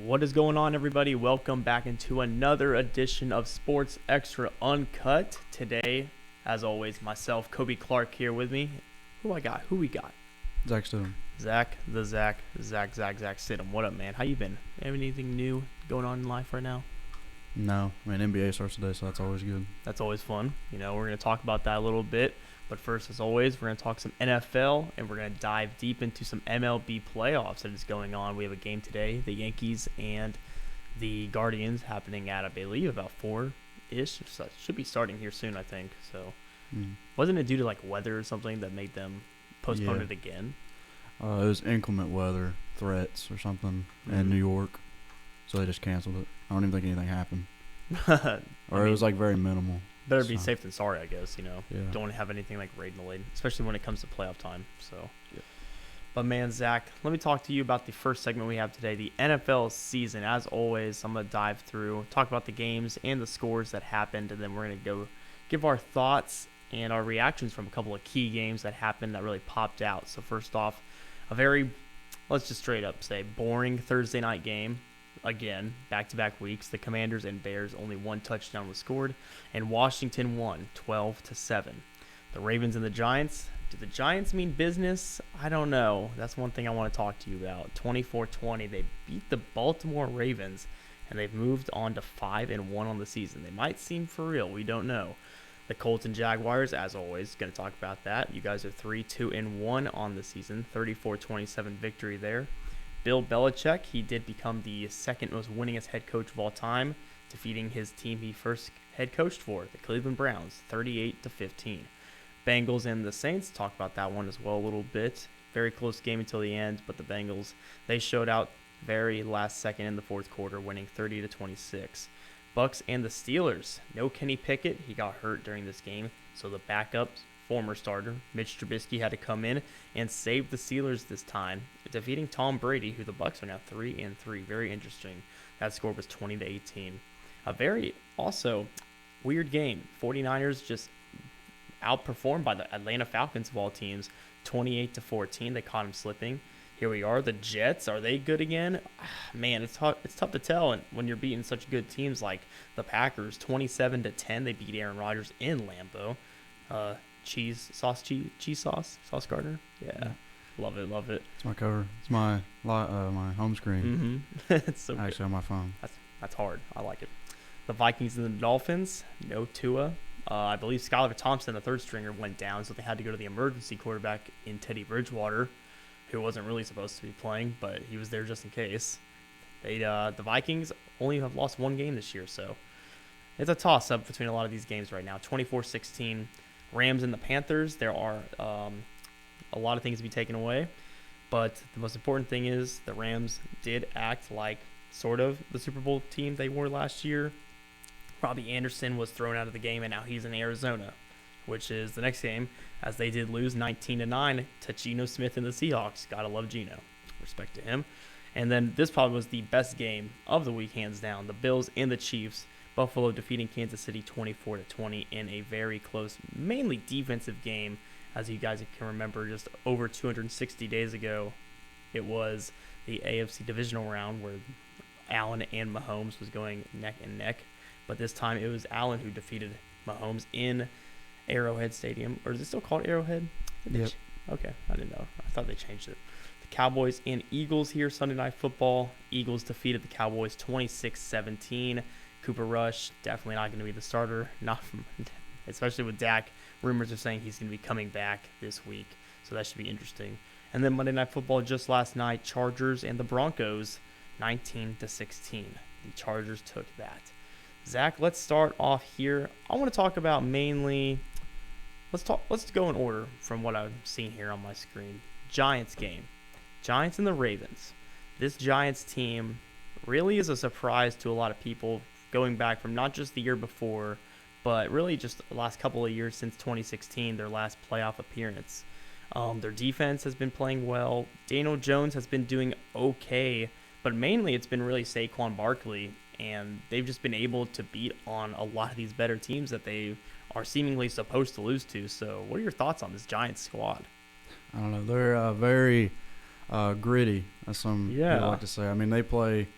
What is going on, everybody? Welcome back into another edition of Sports Extra Uncut. Today, as always, myself, Coby Clark, here with me. Who we got? Zach Stidham. Zach Stidham. What up, man? How you been? Have anything new going on in life right now? No, NBA starts today, so that's always good. That's always fun. We're going to talk about that a little bit. But first, as always, we're going to talk some NFL, and we're going to dive deep into some MLB playoffs that is going on. We have a game today, the Yankees and the Guardians, happening at, I believe, about 4-ish. So it should be starting here soon, I think. So wasn't it due to, weather or something that made them postpone it again? It was inclement weather threats or something in New York, so they just canceled it. I don't even think anything happened. It was, very minimal. Better be safe than sorry, I guess, Yeah. Don't want to have anything rain delayed, especially when it comes to playoff time. So, yeah. But man, Zach, let me talk to you about the first segment we have today, the NFL season. As always, I'm going to dive through, talk about the games and the scores that happened, and then we're going to go give our thoughts and our reactions from a couple of key games that happened that really popped out. So first off, let's just straight up say, boring Thursday night game. Again, back-to-back weeks, the Commanders and Bears, only one touchdown was scored, and Washington won 12-7. The Ravens and the Giants, do the Giants mean business? I don't know. That's one thing I want to talk to you about. 24-20, they beat the Baltimore Ravens, and they've moved on to 5-1 on the season. They might seem for real. We don't know. The Colts and Jaguars, as always, going to talk about that. You guys are 3-2-1 on the season, 34-27 victory there. Bill Belichick, he did become the second most winningest head coach of all time, defeating his team he first head coached for, the Cleveland Browns, 38-15. Bengals and the Saints, talk about that one as well a little bit. Very close game until the end, but the Bengals, they showed out very last second in the fourth quarter, winning 30-26. Bucks and the Steelers, no Kenny Pickett, he got hurt during this game, so the backup former starter Mitch Trubisky had to come in and save the Steelers this time, defeating Tom Brady, who the Bucks are now 3-3. Very interesting. That score was 20-18. A very also weird game. 49ers just outperformed by the Atlanta Falcons of all teams, 28-14. They caught them slipping. Here we are. The Jets, are they good again? Man, it's tough to tell. And when you're beating such good teams like the Packers, 27-10, they beat Aaron Rodgers in Lambeau. Cheese sauce Gardner. Yeah. Love it. It's my cover. It's my home screen. It's so actually good. On my phone. That's hard. I like it. The Vikings and the Dolphins, no Tua. I believe Skylar Thompson, the third stringer, went down, so they had to go to the emergency quarterback in Teddy Bridgewater, who wasn't really supposed to be playing, but he was there just in case. The Vikings only have lost one game this year, so it's a toss-up between a lot of these games right now. 24-16. Rams and the Panthers, there are a lot of things to be taken away, but the most important thing is the Rams did act like sort of the Super Bowl team they were last year. Robbie Anderson was thrown out of the game, and now he's in Arizona, which is the next game, as they did lose 19-9 to Geno Smith and the Seahawks. Gotta love Geno. Respect to him. And then this probably was the best game of the week, hands down. The Bills and the Chiefs. Buffalo defeating Kansas City 24-20 in a very close, mainly defensive game. As you guys can remember, just over 260 days ago, it was the AFC divisional round where Allen and Mahomes was going neck and neck. But this time it was Allen who defeated Mahomes in Arrowhead Stadium. Or is it still called Arrowhead? Yep. Okay, I didn't know. I thought they changed it. The Cowboys and Eagles here, Sunday Night Football. Eagles defeated the Cowboys 26-17. Cooper Rush, definitely not going to be the starter, especially with Dak. Rumors are saying he's going to be coming back this week, so that should be interesting. And then Monday Night Football just last night, Chargers and the Broncos, 19-16. The Chargers took that. Zach, let's start off here. I want to talk about mainly, let's go in order from what I'm seeing here on my screen. Giants game. Giants and the Ravens. This Giants team really is a surprise to a lot of people, going back from not just the year before, but really just the last couple of years since 2016, their last playoff appearance. Their defense has been playing well. Daniel Jones has been doing okay, but mainly it's been really Saquon Barkley, and they've just been able to beat on a lot of these better teams that they are seemingly supposed to lose to. So what are your thoughts on this Giants squad? I don't know. They're very gritty, as some people like to say. I mean, they play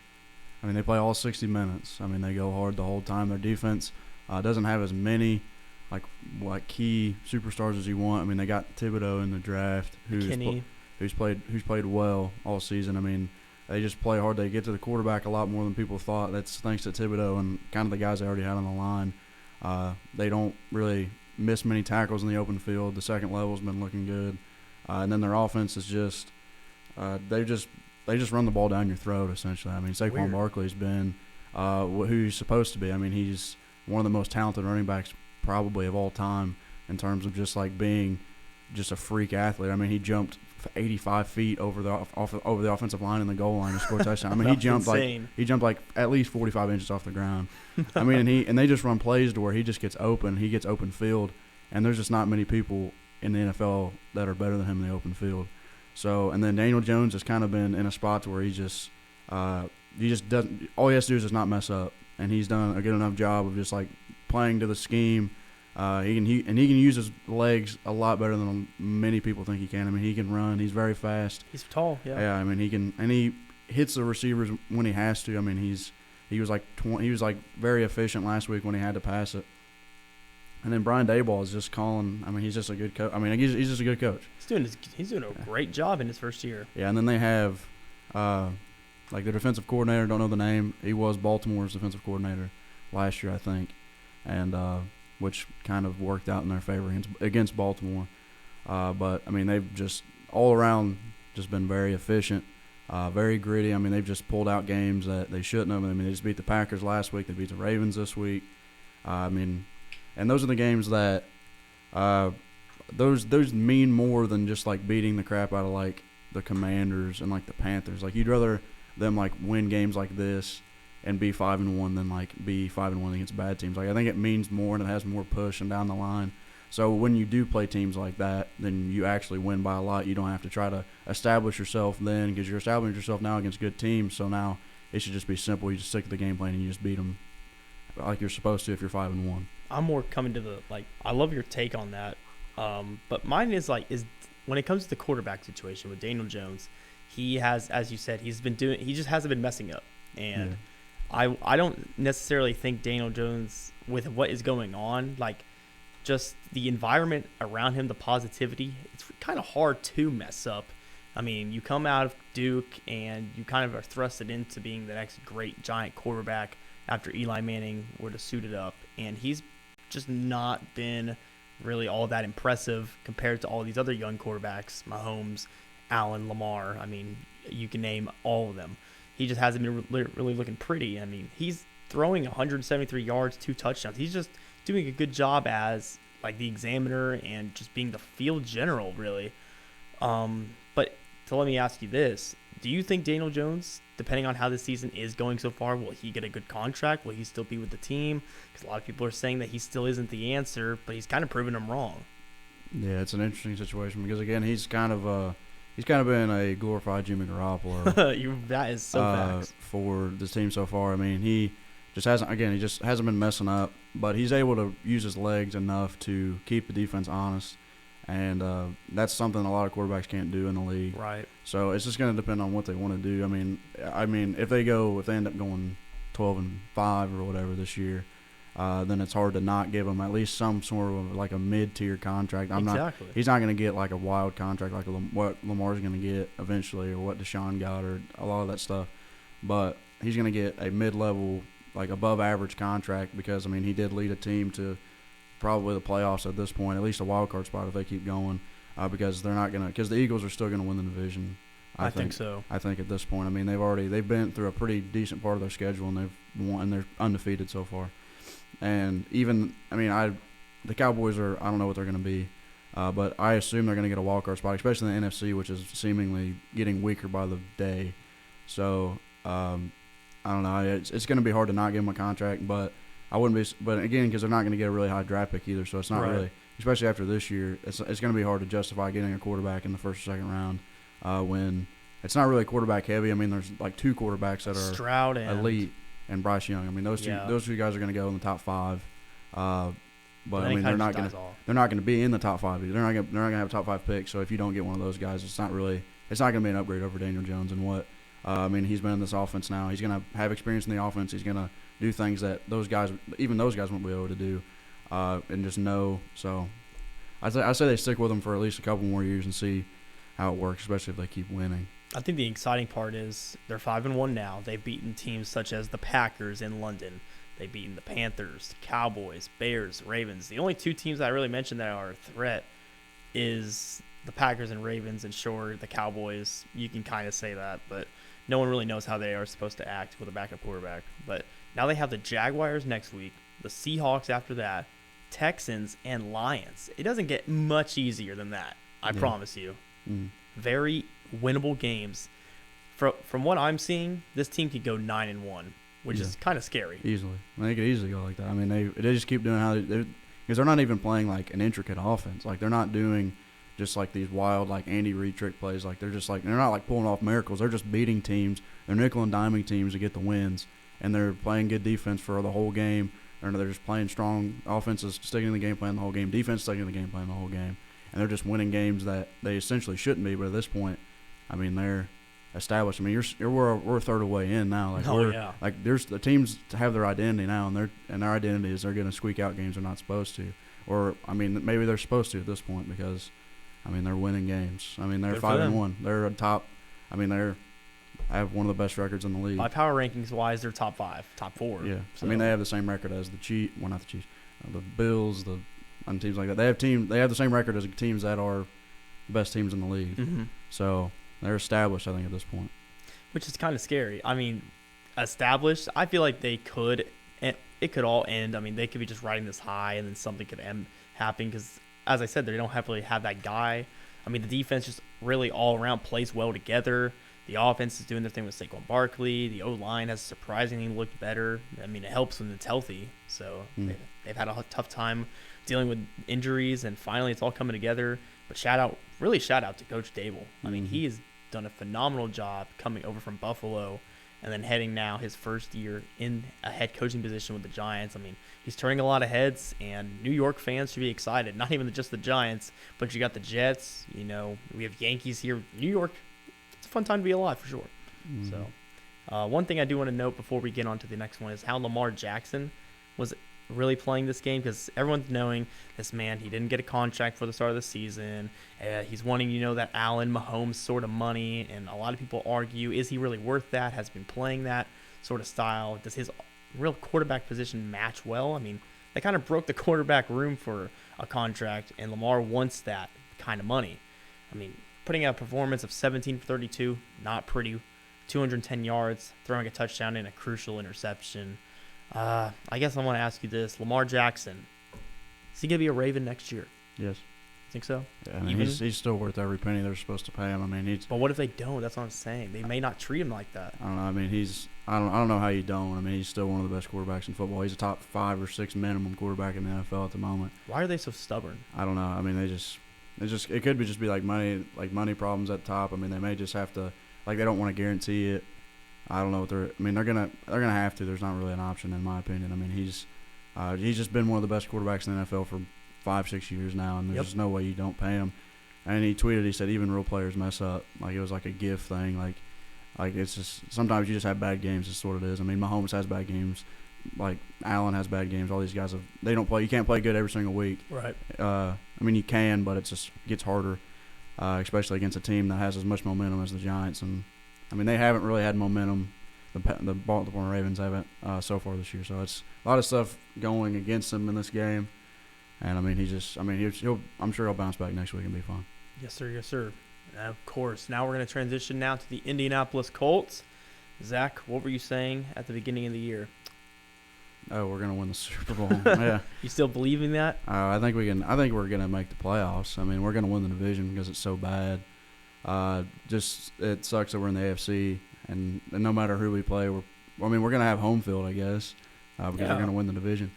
I mean, they play all 60 minutes. I mean, they go hard the whole time. Their defense doesn't have as many like key superstars as you want. I mean, they got Thibodeau in the draft, who's played well all season. I mean, they just play hard. They get to the quarterback a lot more than people thought. That's thanks to Thibodeau and kind of the guys they already had on the line. They don't really miss many tackles in the open field. The second level's been looking good, and then their offense is just they just run the ball down your throat essentially. I mean, Saquon Barkley's been who he's supposed to be. I mean, he's one of the most talented running backs probably of all time in terms of just like being just a freak athlete. I mean, he jumped 85 feet over the offensive line and the goal line to score a touchdown. I mean, he jumped like at least 45 inches off the ground. I mean, and they just run plays to where he just gets open. He gets open field, and there's just not many people in the NFL that are better than him in the open field. So, and then Daniel Jones has kind of been in a spot to where he just doesn't. All he has to do is just not mess up, and he's done a good enough job of just like playing to the scheme. He can use his legs a lot better than many people think he can. I mean, he can run. He's very fast. He's tall. Yeah. Yeah. I mean, he hits the receivers when he has to. I mean, he was like very efficient last week when he had to pass it. And then Brian Daboll is just calling. I mean, he's just a good coach. I mean, he's just a good coach. He's doing a great job in his first year. Yeah, and then they have like their defensive coordinator. Don't know the name. He was Baltimore's defensive coordinator last year, I think, and which kind of worked out in their favor against Baltimore. But I mean, they've just all around just been very efficient, very gritty. I mean, they've just pulled out games that they shouldn't have. I mean, they just beat the Packers last week. They beat the Ravens this week. I mean. And those are the games that those mean more than just like beating the crap out of like the Commanders and like the Panthers. Like you'd rather them like win games like this and be 5-1 than like be 5-1 against bad teams. Like I think it means more and it has more push and down the line. So when you do play teams like that, then you actually win by a lot. You don't have to try to establish yourself then because you're establishing yourself now against good teams. So now it should just be simple. You just stick to the game plan and you just beat them like you're supposed to if you're 5-1. I'm more coming to the I love your take on that, but mine is when it comes to the quarterback situation with Daniel Jones, he has, as you said, he just hasn't been messing up, and I don't necessarily think Daniel Jones, with what is going on, like just the environment around him, the positivity, it's kind of hard to mess up. I mean, you come out of Duke and you kind of are thrusted into being the next great giant quarterback after Eli Manning were to suit it up, and he's just not been really all that impressive compared to all these other young quarterbacks, Mahomes, Allen, Lamar. I mean, you can name all of them. He just hasn't been really looking pretty. I mean, he's throwing 173 yards, 2 touchdowns. He's just doing a good job as like the examiner and just being the field general, really. But so let me ask you this. Do you think Daniel Jones, depending on how the season is going so far, will he get a good contract? Will he still be with the team? Because a lot of people are saying that he still isn't the answer, but he's kind of proven them wrong. Yeah, it's an interesting situation because, again, he's kind of been a glorified Jimmy Garoppolo. That is so facts. For this team so far. I mean, he just hasn't been messing up, but he's able to use his legs enough to keep the defense honest. And that's something a lot of quarterbacks can't do in the league. Right. So it's just going to depend on what they want to do. I mean, if they end up going 12-5 or whatever this year, then it's hard to not give them at least some sort of like a mid-tier contract. He's not going to get like a wild contract like what Lamar's going to get eventually, or what Deshaun got, or a lot of that stuff. But he's going to get a mid-level, like above average contract because he did lead a team to probably the playoffs at this point, at least a wild card spot if they keep going, because the Eagles are still gonna win the division. I think so. I think at this point, they've been through a pretty decent part of their schedule and they've won and they're undefeated so far. And even the Cowboys I don't know what they're gonna be, but I assume they're gonna get a wild card spot, especially in the NFC, which is seemingly getting weaker by the day. So I don't know. It's gonna be hard to not give them a contract, but I wouldn't be, but again, because they're not going to get a really high draft pick either, so it's not really, especially after this year, it's going to be hard to justify getting a quarterback in the first or second round when it's not really quarterback heavy. There's like 2 quarterbacks that are Stroud and elite and Bryce Young. Those two guys are going to go in the top 5, but they're not going to be in the top 5 either. They're not going to have a top 5 pick. So if you don't get one of those guys, it's not going to be an upgrade over Daniel Jones and what I mean, he's been in this offense now. He's going to have experience in the offense. He's going to do things that even those guys won't be able to do, and just know. So I say they stick with him for at least a couple more years and see how it works, especially if they keep winning. I think the exciting part is they're 5-1 now. They've beaten teams such as the Packers in London. They've beaten the Panthers, Cowboys, Bears, Ravens. The only two teams that I really mentioned that are a threat is the Packers and Ravens, and sure, the Cowboys, you can kind of say that, but no one really knows how they are supposed to act with a backup quarterback. But now they have the Jaguars next week, the Seahawks after that, Texans, and Lions. It doesn't get much easier than that, I promise you. Very winnable games. From what I'm seeing, this team could go 9-1, which is kind of scary. Easily. They could easily go like that. I mean, they just keep doing how because they're not even playing like an intricate offense. Like, they're not doing just like these wild like Andy Reid trick plays. Like, they're not like pulling off miracles. They're just beating teams. They're nickel and diming teams to get the wins, and they're playing good defense for the whole game. Or they're just playing strong offenses, sticking to the game plan the whole game. Defense sticking to the game plan the whole game, and they're just winning games that they essentially shouldn't be. But at this point, I mean, they're established. I mean, we're a third of the way in now. Like, like there's the teams have their identity now, and their identity is they're going to squeak out games they're not supposed to, or I mean, maybe they're supposed to at this point because, I mean, they're winning games. I mean, they're 5-1. They're a top. I mean, I have one of the best records in the league. By power rankings wise, they're top 5, top 4. Yeah, so. I mean, they have the same record as the Chiefs. Well, not the Chiefs, the Bills, and teams like that. They have the same record as teams that are the best teams in the league. So they're established, I think, at this point. Which is kind of scary. I mean, established. I feel like they could, and it could all end. I mean, they could be just riding this high, and then something could happen because, as I said, they don't really have that guy. I mean, the defense just really all around plays well together. The offense is doing their thing with Saquon Barkley. The O-line has surprisingly looked better. I mean, it helps when it's healthy. So they've had a tough time dealing with injuries, and finally it's all coming together. But shout out to Coach Dable. I mean, he has done a phenomenal job coming over from Buffalo and then heading now his first year in a head coaching position with the Giants. I mean, he's turning a lot of heads, and New York fans should be excited. Not even just the Giants, but you got the Jets. You know, we have Yankees here. New York, it's a fun time to be alive for sure. So one thing I do want to note before we get on to the next one is how Lamar Jackson was really playing this game, because everyone's knowing this man, he didn't get a contract for the start of the season. He's wanting, that Allen Mahomes sort of money, and a lot of people argue, is he really worth that? Has been playing that sort of style? Does his real quarterback position match well? I mean, they kind of broke the quarterback room for a contract, and Lamar wants that kind of money. I mean, putting out a performance of 17 for 32, not pretty, 210 yards, throwing a touchdown and a crucial interception. I guess I want to ask you this. Lamar Jackson, is he going to be a Raven next year? Yes. Think so? Yeah, I mean, he's still worth every penny they're supposed to pay him. I mean, But what if they don't? That's what I'm saying. They may not treat him like that. I don't know. I mean, I don't know how you don't. I mean, he's still one of the best quarterbacks in football. He's a top 5 or 6 minimum quarterback in the NFL at the moment. Why are they so stubborn? I don't know. I mean, it could be like money problems at the top. I mean, they may just have to, like, they don't want to guarantee it. I don't know what they're gonna have to. There's not really an option, in my opinion. I mean, he's just been one of the best quarterbacks in the NFL for 5-6 years now, and there's just no way you don't pay him. And he tweeted, he said, even real players mess up. Like, it was like a gift thing. Like it's just, sometimes you just have bad games. That's what it is. I mean, Mahomes has bad games. Like, Allen has bad games. All these guys they don't play. You can't play good every single week. Right. I mean, you can, but it just gets harder, especially against a team that has as much momentum as the Giants. And I mean, they haven't really had momentum. The Baltimore Ravens haven't so far this year. So it's a lot of stuff going against him in this game. And I mean, I'm sure he'll bounce back next week and be fine. Yes, sir. Yes, sir. And of course, now we're going to transition now to the Indianapolis Colts. Zach, what were you saying at the beginning of the year? Oh, we're going to win the Super Bowl. Yeah. You still believe in that? I think we're going to make the playoffs. I mean, we're going to win the division because it's so bad. Just it sucks that we're in the AFC, and no matter who we play, we're going to have home field, I guess, because we're going to win the division.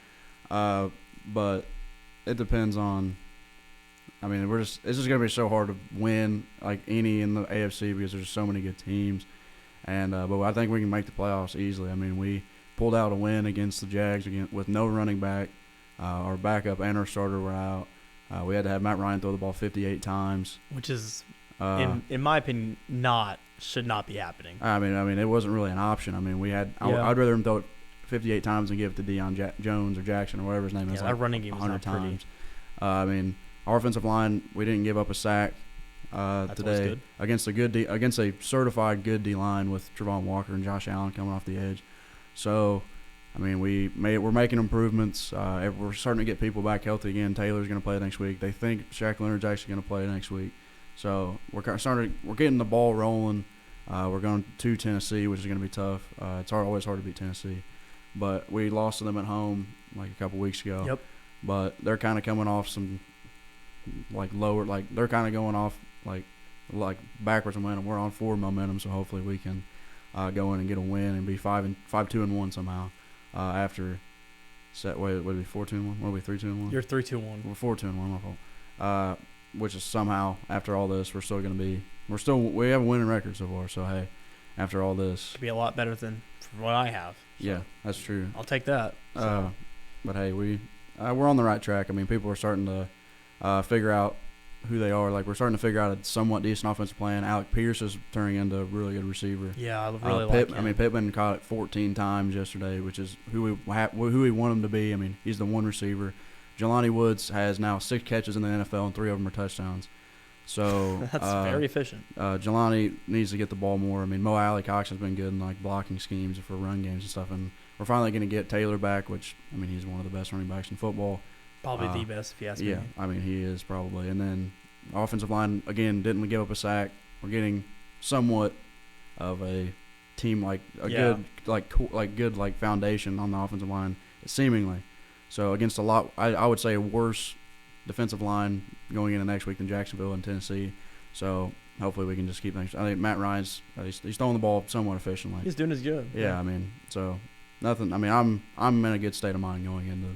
But it depends on. I mean, it's just going to be so hard to win like any in the AFC because there's so many good teams, and but I think we can make the playoffs easily. I mean, we pulled out a win against the Jags with no running back. Our backup and our starter were out. We had to have Matt Ryan throw the ball 58 times, which is In my opinion, should not be happening. I mean, it wasn't really an option. I mean, I'd rather him throw it 58 times than give it to Deion Jones or Jackson or whatever his name is. That running game was 100 not times. I mean, our offensive line, we didn't give up a sack today against a certified good D line with Travon Walker and Josh Allen coming off the edge. So, I mean, we're making improvements. We're starting to get people back healthy again. Taylor's going to play next week. They think Shaq Leonard's actually going to play next week. So we're getting the ball rolling. We're going to Tennessee, which is going to be tough. It's always hard to beat Tennessee, but we lost to them at home like a couple weeks ago. Yep. But they're kind of coming off some they're kind of going off like backwards momentum. We're on forward momentum, so hopefully we can go in and get a win and be 5-2-1 somehow. After would it be 4-2-1? What are we 3-2-1? You're 3-2-1. We're 4-2-1. My fault. Which is somehow after all this we're still going to be we have a winning record so far. So hey, after all this, could be a lot better than what I have. So yeah, that's true. I'll take that. So. But hey, we're on the right track. I mean, people are starting to figure out who they are. Like, we're starting to figure out a somewhat decent offensive plan. Alec Pierce is turning into a really good receiver. Yeah, I really like him. I mean, Pittman caught it 14 times yesterday, which is who we want him to be. I mean, he's the one receiver. Jelani Woods has now 6 catches in the NFL, and 3 of them are touchdowns. So that's very efficient. Jelani needs to get the ball more. I mean, Mo Alley Cox has been good in like blocking schemes for run games and stuff, and we're finally going to get Taylor back, which, I mean, he's one of the best running backs in football. Probably the best, if you ask me. Yeah, I mean, he is probably. And then offensive line, again, didn't give up a sack. We're getting somewhat of a team, like a good foundation on the offensive line, seemingly. So against a lot, I would say a worse defensive line going into next week than Jacksonville and Tennessee. So hopefully we can just keep things. I think Matt Ryan's he's throwing the ball somewhat efficiently. He's doing his good. Yeah, I mean, so nothing. I mean, I'm in a good state of mind going into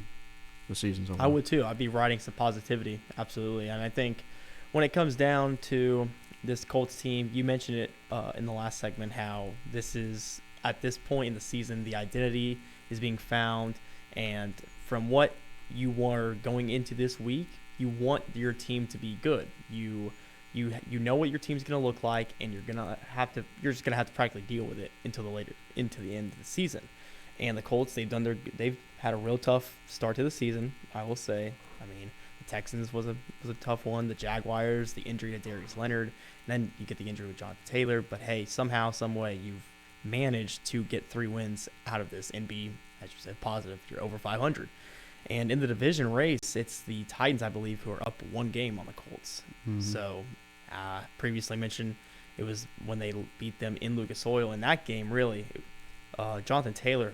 the season so far. I would too. I'd be riding some positivity, absolutely. And I think when it comes down to this Colts team, you mentioned it in the last segment how this is at this point in the season the identity is being found, and from what you are going into this week, you want your team to be good. You know what your team's going to look like, and you're just gonna have to practically deal with it into the end of the season. And the Colts, they've had a real tough start to the season, I will say. I mean, the Texans was a tough one. The Jaguars, the injury to Darius Leonard, and then you get the injury with Jonathan Taylor. But hey, somehow, some way, you've managed to get 3 wins out of this and be, as you said, positive. You're over 500. And in the division race, it's the Titans, I believe, who are up 1 game on the Colts. Mm-hmm. So, previously mentioned, it was when they beat them in Lucas Oil. In that game, really, Jonathan Taylor,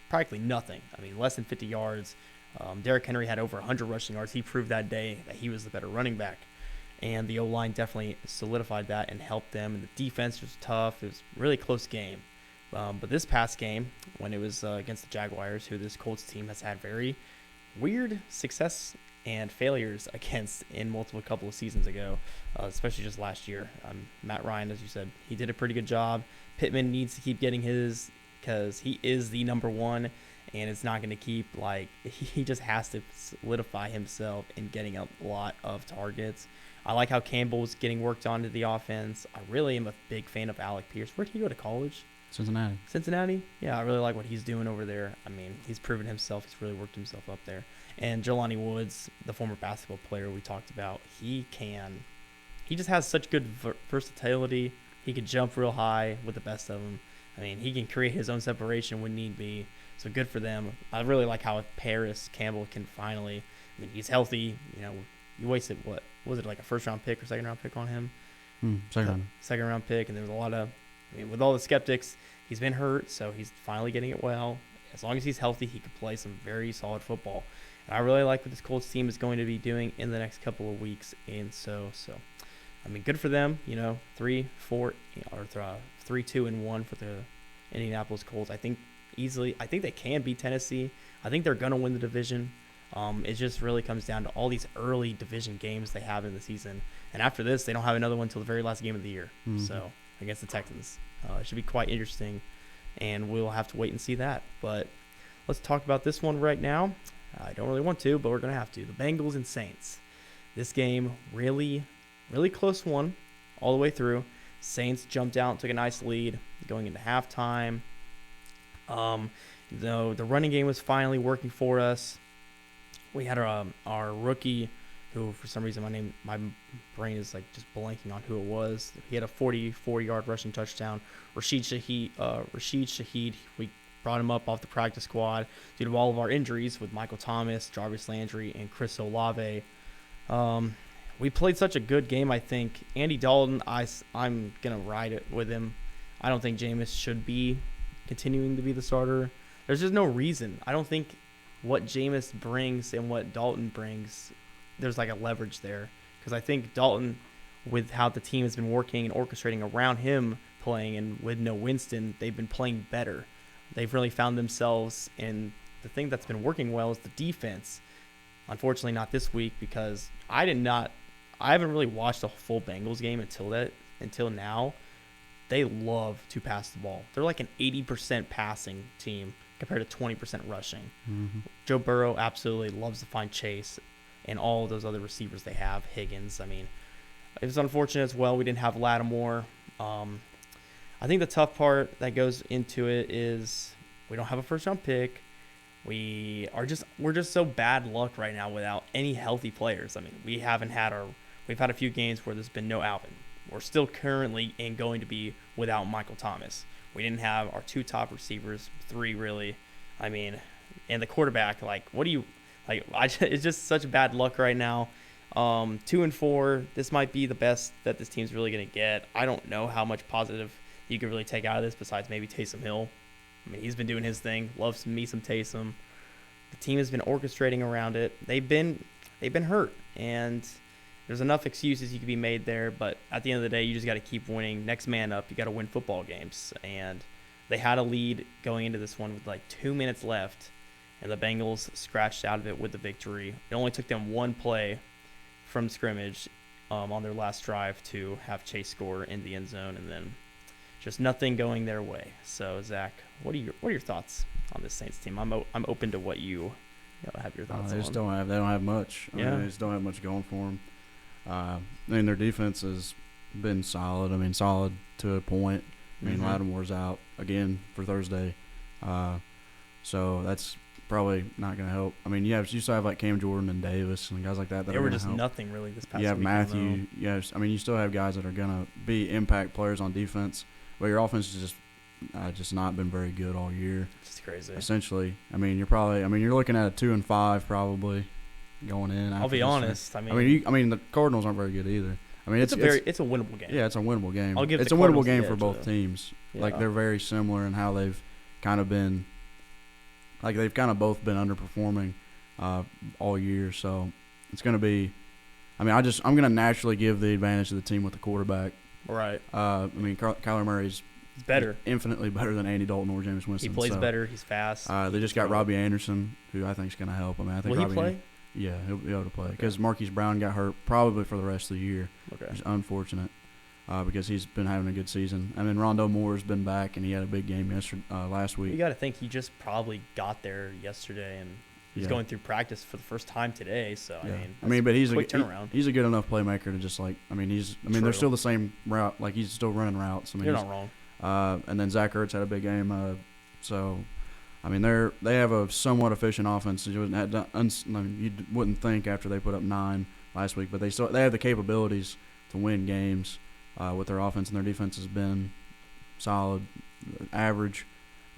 practically nothing. I mean, less than 50 yards. Derrick Henry had over 100 rushing yards. He proved that day that he was the better running back. And the O-line definitely solidified that and helped them. And the defense was tough. It was a really close game. But this past game, when it was against the Jaguars, who this Colts team has had very weird success and failures against in multiple couple of seasons ago, especially just last year. Matt Ryan, as you said, he did a pretty good job. Pittman needs to keep getting his because he is the number 1, and it's not going to keep, he just has to solidify himself in getting a lot of targets. I like how Campbell's getting worked on to the offense. I really am a big fan of Alec Pierce. Where did he go to college? Cincinnati? Yeah, I really like what he's doing over there. I mean, he's proven himself. He's really worked himself up there. And Jelani Woods, the former basketball player we talked about, he just has such good versatility. He can jump real high with the best of them. I mean, he can create his own separation when need be. So good for them. I really like how Paris Campbell can finally, I mean, he's healthy. You know, you wasted, what was it, like a first-round pick or second-round pick on him? Second-round pick, and there was a lot of, I mean, with all the skeptics, he's been hurt, so he's finally getting it well. As long as he's healthy, he could play some very solid football. And I really like what this Colts team is going to be doing in the next couple of weeks. And so I mean, good for them. You know, 3-2-1 for the Indianapolis Colts. I think easily. I think they can beat Tennessee. I think they're going to win the division. It just really comes down to all these early division games they have in the season. And after this, they don't have another one until the very last game of the year. Mm-hmm. So against the Texans. It should be quite interesting, and we'll have to wait and see that. But let's talk about this one right now. I don't really want to, but we're going to have to. The Bengals and Saints. This game, really, really close one. all the way through. Saints jumped out and took a nice lead going into halftime. The running game was finally working for us. We had our rookie, who for some reason my brain is like just blanking on who it was. He had a 44-yard rushing touchdown. Rashid Shaheed. We brought him up off the practice squad due to all of our injuries with Michael Thomas, Jarvis Landry, and Chris Olave. We played such a good game, I think. Andy Dalton, I'm going to ride it with him. I don't think Jameis should be continuing to be the starter. There's just no reason. I don't think what Jameis brings and what Dalton brings, there's like a leverage there. Because I think Dalton, with how the team has been working and orchestrating around him playing, and with no Winston, they've been playing better. They've really found themselves, and the thing that's been working well is the defense. Unfortunately, not this week, because I haven't really watched a full Bengals game until now. They love to pass the ball. They're like an 80% passing team compared to 20% rushing. Mm-hmm. Joe Burrow absolutely loves to find Chase and all of those other receivers they have. Higgins. I mean, it was unfortunate as well. We didn't have Lattimore. I think the tough part that goes into it is we don't have a first-round pick. We're just so bad luck right now without any healthy players. I mean, we've had a few games where there's been no Alvin. We're still currently going to be without Michael Thomas. We didn't have our two top receivers, three really. I mean, and the quarterback, it's just such bad luck right now. 2-4, this might be the best that this team's really going to get. I don't know how much positive you could really take out of this besides maybe Taysom Hill. I mean, he's been doing his thing. Loves me some Taysom. The team has been orchestrating around it. They've been hurt, and there's enough excuses you could be made there. But at the end of the day, you just got to keep winning. Next man up. You got to win football games. And they had a lead going into this one with like 2 minutes left, and the Bengals scratched out of it with the victory. It only took them one play from scrimmage on their last drive to have Chase score in the end zone, and then just nothing going their way. So, Zach, what are your thoughts on this Saints team? I'm open to what you have your thoughts on. They don't have much. I mean, they just don't have much going for them. I mean, their defense has been solid. I mean, solid to a point. I mean, Lattimore's out again for Thursday, so that's probably not going to help. I mean, you still have like Cam Jordan and Davis and guys like that. They were just nothing really this past week. You have Matthew. Yes, I mean, you still have guys that are going to be impact players on defense, but your offense is just not been very good all year. It's crazy. Essentially, I mean, you're looking at a 2-5 probably going in. I'll be honest. I mean, the Cardinals aren't very good either. I mean, it's a winnable game. Yeah, it's a winnable game. It's a winnable game for both teams. Yeah. Like, they're very similar in how they've kind of been. Like, they've kind of both been underperforming all year. So it's going to be. I mean, I'm going to naturally give the advantage to the team with the quarterback. Right. I mean, Kyler Murray's better, infinitely better than Andy Dalton or Jameis Winston. He plays better. He's fast. They just got Robbie Anderson, who I think is going to help. I mean, I think Will he play? Yeah, he'll be able to play because Marquise Brown got hurt probably for the rest of the year. Okay. It's unfortunate because he's been having a good season. I mean, Rondo Moore's been back, and he had a big game last week. You got to think he just probably got there yesterday, and he's going through practice for the first time today. So but he's quick turnaround. He's a good enough playmaker to just they're still the same route. Like, he's still running routes. I mean, you're not wrong. And then Zach Ertz had a big game. So. I mean, they have a somewhat efficient offense. You wouldn't think after they put up 9 last week, but they have the capabilities to win games with their offense, and their defense has been solid, average.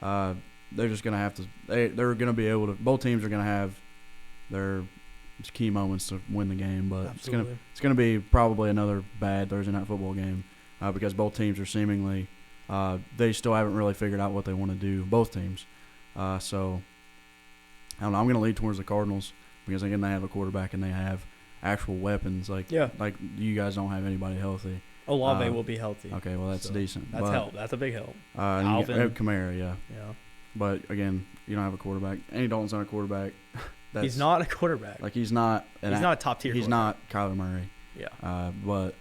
They're just going to have to. They're going to be able to. Both teams are going to have their key moments to win the game, but it's going to be probably another bad Thursday night football game because both teams are seemingly they still haven't really figured out what they want to do. Both teams. So, I don't know. I'm going to lead towards the Cardinals because, again, they have a quarterback and they have actual weapons. Like you guys don't have anybody healthy. Olave will be healthy. Okay, well, that's decent. That's help. That's a big help. Alvin. Kamara, yeah. Yeah. But, again, you don't have a quarterback. Andy Dalton's not a quarterback. He's not a quarterback. Like, he's not a top tier. He's not Kyler Murray. Yeah. But,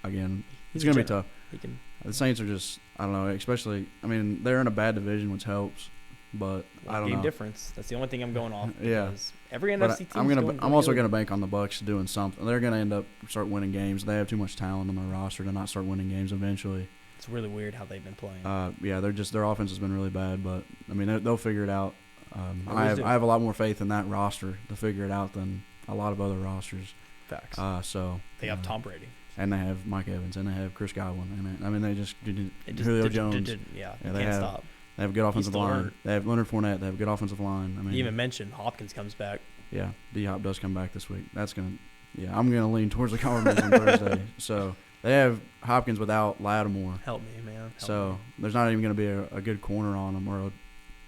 again, it's going to be tough. He can. The Saints are just, I don't know, especially, I mean, they're in a bad division, which helps. but I don't game know. difference. That's the only thing I'm going off. Yeah. Every But NFC team. I'm also gonna bank on the Bucs doing something. They're gonna end up start winning games. They have too much talent on their roster to not start winning games eventually. It's really weird how they've been playing. Yeah, their offense has been really bad, but I mean they'll figure it out. I have a lot more faith in that roster to figure it out than a lot of other rosters. Facts. So they have Tom Brady, and they have Mike Evans, and they have Chris Godwin, and I mean they just Julio Jones. They can't stop. They have a good offensive line. Hurt. They have Leonard Fournette. They have a good offensive line. I mean, you even mentioned Hopkins comes back. Yeah, D-Hop does come back this week. I'm gonna lean towards the Cardinals on Thursday. So they have Hopkins without Lattimore. Help me, man. There's not even gonna be a good corner on him or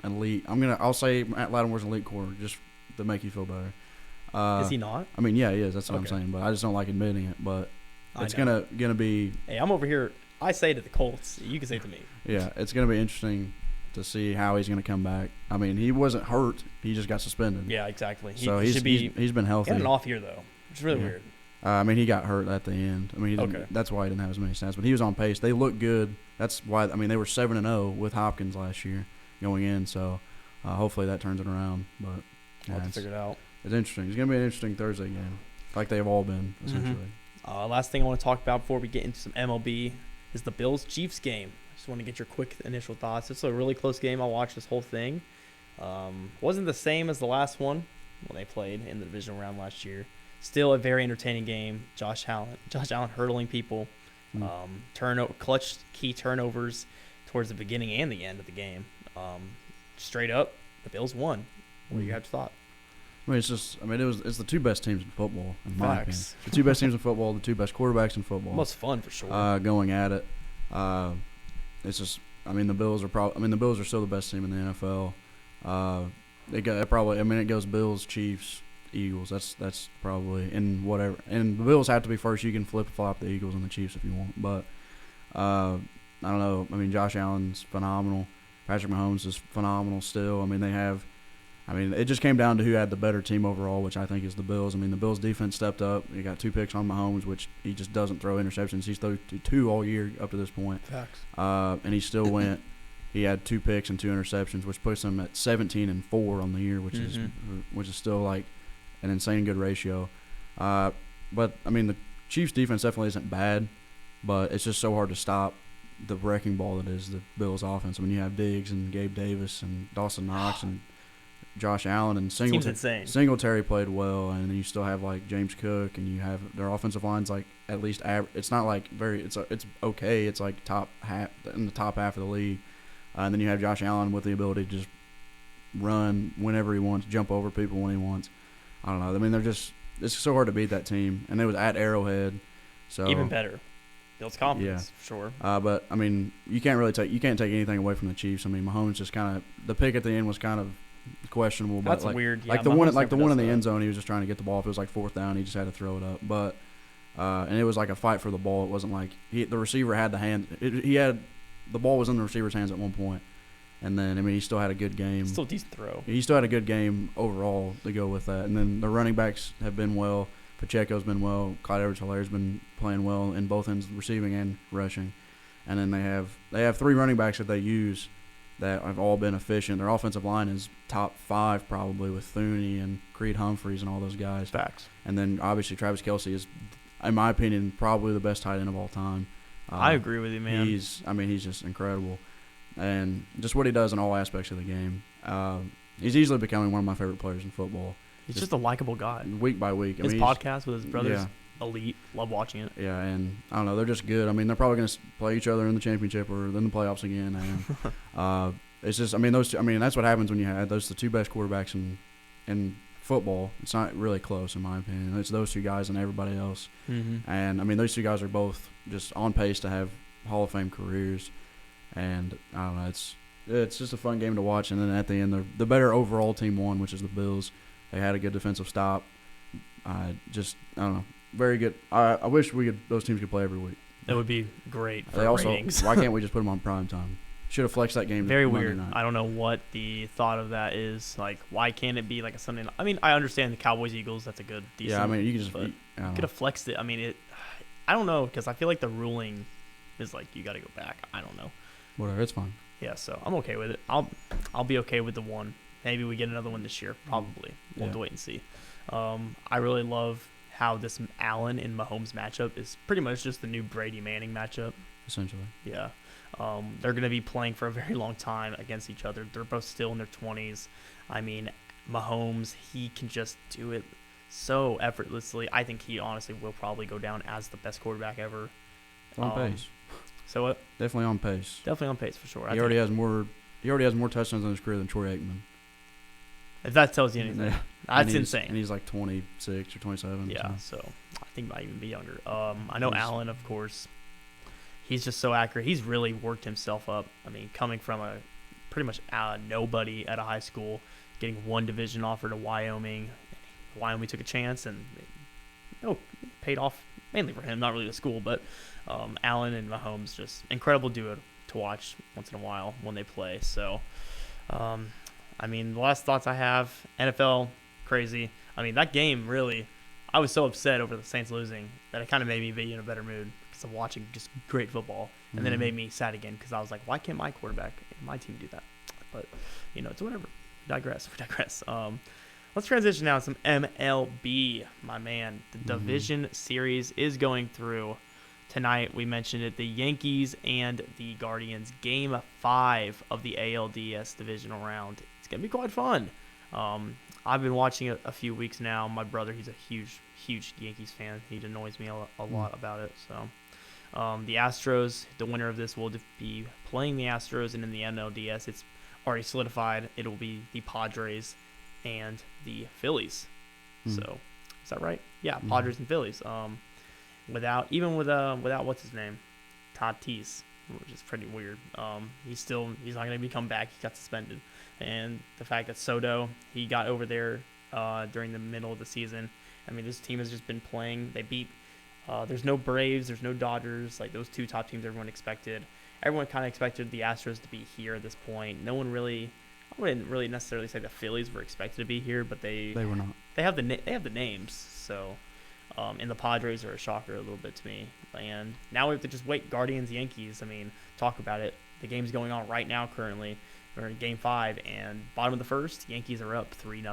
an elite. I'll say Matt Lattimore's an elite corner just to make you feel better. Is he not? I mean, yeah, he is. That's what I'm saying. But I just don't like admitting it. But it's gonna be. Hey, I'm over here. I say to the Colts. You can say to me. Yeah, it's gonna be interesting to see how he's going to come back. I mean, he wasn't hurt. He just got suspended. Yeah, exactly. He's been healthy. He had an off year, though, which is really weird. I mean, he got hurt at the end. I mean, that's why he didn't have as many stats. But he was on pace. They looked good. That's why. I mean, they were 7-0 with Hopkins last year going in. So hopefully that turns it around. But I'll have to figure it out. It's interesting. It's going to be an interesting Thursday game, like they've all been essentially. Last thing I want to talk about before we get into some MLB is the Bills-Chiefs game. Just want to get your quick initial thoughts. It's a really close game. I watched this whole thing. Wasn't the same as the last one when they played in the divisional round last year. Still a very entertaining game. Josh Allen hurdling people. Clutch key turnovers towards the beginning and the end of the game. Straight up, the Bills won. What do you have to thought? I mean, it's the two best teams in football, in my opinion. The two best teams in football, the two best quarterbacks in football. Most fun for sure. Going at it. It's just, I mean, the Bills are still the best team in the NFL. It goes Bills, Chiefs, Eagles. That's probably in whatever. And the Bills have to be first. You can flip-flop the Eagles and the Chiefs if you want. But I don't know. I mean, Josh Allen's phenomenal. Patrick Mahomes is phenomenal still. I mean, it just came down to who had the better team overall, which I think is the Bills. I mean, the Bills' defense stepped up. He got 2 picks on Mahomes, which he just doesn't throw interceptions. He's thrown 2 all year up to this point. Facts. And he still went. He had 2 picks and 2 interceptions, which puts him at 17-4 on the year, which is still like an insane good ratio. But I mean, the Chiefs' defense definitely isn't bad, but it's just so hard to stop the wrecking ball that is the Bills' offense. I mean, you have Diggs and Gabe Davis and Dawson Knox and Josh Allen and Singletary played well, and then you still have like James Cook, and you have their offensive line's like at least average. It's not like it's okay. It's like in the top half of the league, and then you have Josh Allen with the ability to just run whenever he wants, jump over people when he wants. I don't know. I mean, it's so hard to beat that team, and it was at Arrowhead, so even better. Builds confidence, for sure. But I mean, you can't take anything away from the Chiefs. I mean, Mahomes just kind of the pick at the end was kind of questionable. That's but weird. Yeah, like the one in the end zone, he was just trying to get the ball. If it was like 4th down, he just had to throw it up. But and it was like a fight for the ball. It wasn't like the receiver had the hand. The ball was in the receiver's hands at one point, and then I mean he still had a good game. Still a decent throw. He still had a good game overall to go with that. And then the running backs have been well. Pacheco's been well. Clyde Edwards-Hilaire's been playing well in both ends, receiving and rushing. And then they have 3 running backs that they use that have all been efficient. Their offensive line is top 5 probably with Thuney and Creed Humphreys and all those guys. Facts. And then obviously Travis Kelce is, in my opinion, probably the best tight end of all time. I agree with you, man. He's just incredible. And just what he does in all aspects of the game. He's easily becoming one of my favorite players in football. He's just a likable guy. Week by week. His podcast with his brothers, elite. Love watching it. Yeah, and I don't know. They're just good. I mean, they're probably going to play each other in the championship or in the playoffs again. And it's just, I mean, those two, I mean, that's what happens when you have the 2 best quarterbacks in football. It's not really close, in my opinion. It's those 2 guys and everybody else. Mm-hmm. And, I mean, those 2 guys are both just on pace to have Hall of Fame careers. And, I don't know, it's just a fun game to watch. And then at the end, the better overall team won, which is the Bills. They had a good defensive stop. I don't know. Very good. I wish those teams could play every week. That would be great for ratings. Why can't we just put them on prime time? Should have flexed that game. Very weird. I don't know what the thought of that is. Like, why can't it be like a Sunday night? I mean, I understand the Cowboys-Eagles. That's a good, decent. Yeah, I mean, you could have flexed it. I mean, I don't know, because I feel like the ruling is like you got to go back. I don't know. Whatever, it's fine. Yeah, so I'm okay with it. I'll be okay with the one. Maybe we get another one this year. Probably. We'll have to wait and see. I really love how this Allen and Mahomes matchup is pretty much just the new Brady Manning matchup. Essentially. Yeah. They're going to be playing for a very long time against each other. They're both still in their 20s. I mean, Mahomes, he can just do it so effortlessly. I think he honestly will probably go down as the best quarterback ever. On pace. So what? Definitely on pace. Definitely on pace for sure. He already has more touchdowns in his career than Troy Aikman. If that tells you anything, that's insane. And he's like 26 or 27. Yeah, so I think he might even be younger. I know Allen, of course. He's just so accurate. He's really worked himself up. I mean, coming from a pretty much nobody at a high school, getting one division offer to Wyoming. Wyoming took a chance and paid off mainly for him, not really the school, but Allen and Mahomes, just incredible duo to watch once in a while when they play. So, I mean, the last thoughts I have, NFL, crazy. I mean, that game really, I was so upset over the Saints losing that it kind of made me be in a better mood because of watching just great football. And then it made me sad again because I was like, why can't my quarterback and my team do that? But, it's whatever. We digress. Let's transition now to some MLB, my man. The division series is going through tonight. We mentioned it, the Yankees and the Guardians, Game 5 of the ALDS divisional round. It's going to be quite fun. I've been watching it a few weeks now. My brother, he's a huge Yankees fan. He annoys me a lot about it. So the Astros, the winner of this will be playing the Astros, and in the NLDS, it's already solidified. It will be the Padres and the Phillies. So is that right? Yeah, Padres and Phillies. Without what's his name, Tatis, which is pretty weird. He's not going to come back. He got suspended, and the fact that Soto, he got over there during the middle of the season. I mean, this team has just been playing. They beat. There's no Braves. There's no Dodgers. Like those two top teams, everyone expected. Everyone kind of expected the Astros to be here at this point. No one really. I wouldn't really necessarily say the Phillies were expected to be here, but they were not. They have the names. So, and the Padres are a shocker a little bit to me. And now we have to just wait. Guardians, Yankees. I mean, talk about it. The game's going on right now. Currently, we're in Game 5, and bottom of the first, Yankees are up 3-0.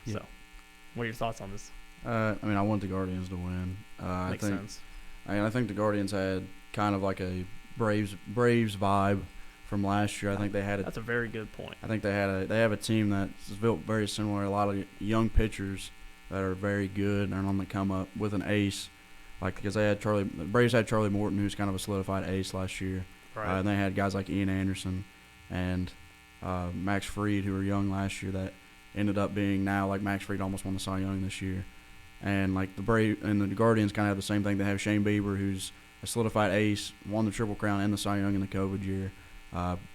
Yeah. So, what are your thoughts on this? I mean, I want the Guardians to win. Makes sense. I think the Guardians had kind of like a Braves vibe from last year. I think they had That's a very good point. I think they have a team that's built very similar. A lot of young pitchers that are very good and are on the come up with an ace. Like because the Braves had Charlie Morton, who's kind of a solidified ace last year. Right. And they had guys like Ian Anderson and Max Fried, who were young last year, that ended up being now like Max Fried almost won the Cy Young this year. And like the Guardians kind of have the same thing. They have Shane Bieber, who's a solidified ace, won the Triple Crown and the Cy Young in the COVID year.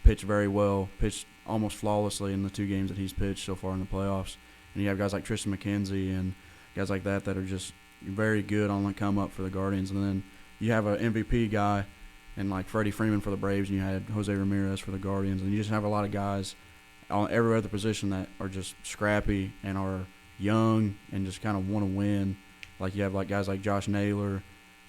Pitched very well, pitched almost flawlessly in the 2 games that he's pitched so far in the playoffs. And you have guys like Tristan McKenzie and guys like that are just very good on the come up for the Guardians. And then you have an MVP guy and like Freddie Freeman for the Braves, and you had Jose Ramirez for the Guardians. And you just have a lot of guys on every other position that are just scrappy and are young and just kind of want to win. Like you have like guys like Josh Naylor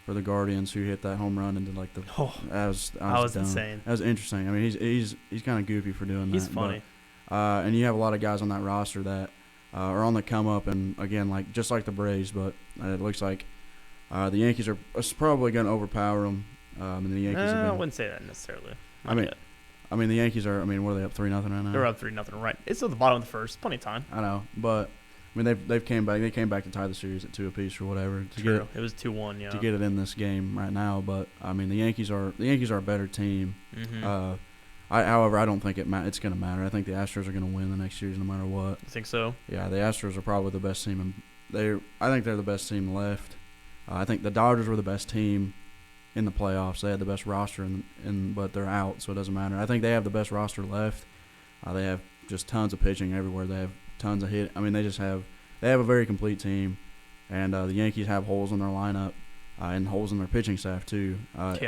for the Guardians, who hit that home run into like the. That was insane. That was interesting. I mean, he's kind of goofy for doing that. He's funny. But, and you have a lot of guys on that roster that are on the come up, and again, like just like the Braves, but it looks like the Yankees are probably going to overpower them. And the Yankees. I wouldn't say that necessarily. I mean, the Yankees are. I mean, what are they up 3-0 right now? They're up 3-0, right? It's at the bottom of the first. Plenty of time. I know, but. I mean, they've came back. They came back to tie the series at 2 apiece or whatever. True. It was 2-1. Yeah. To get it in this game right now, but I mean, the Yankees are a better team. However, I don't think it's going to matter. I think the Astros are going to win the next series no matter what. You think so? Yeah, the Astros are probably the best team, and I think they're the best team left. I think the Dodgers were the best team in the playoffs. They had the best roster, but they're out, so it doesn't matter. I think they have the best roster left. They have just tons of pitching everywhere. They have tons of hit. I mean, they have a very complete team, and the Yankees have holes in their lineup and holes in their pitching staff too.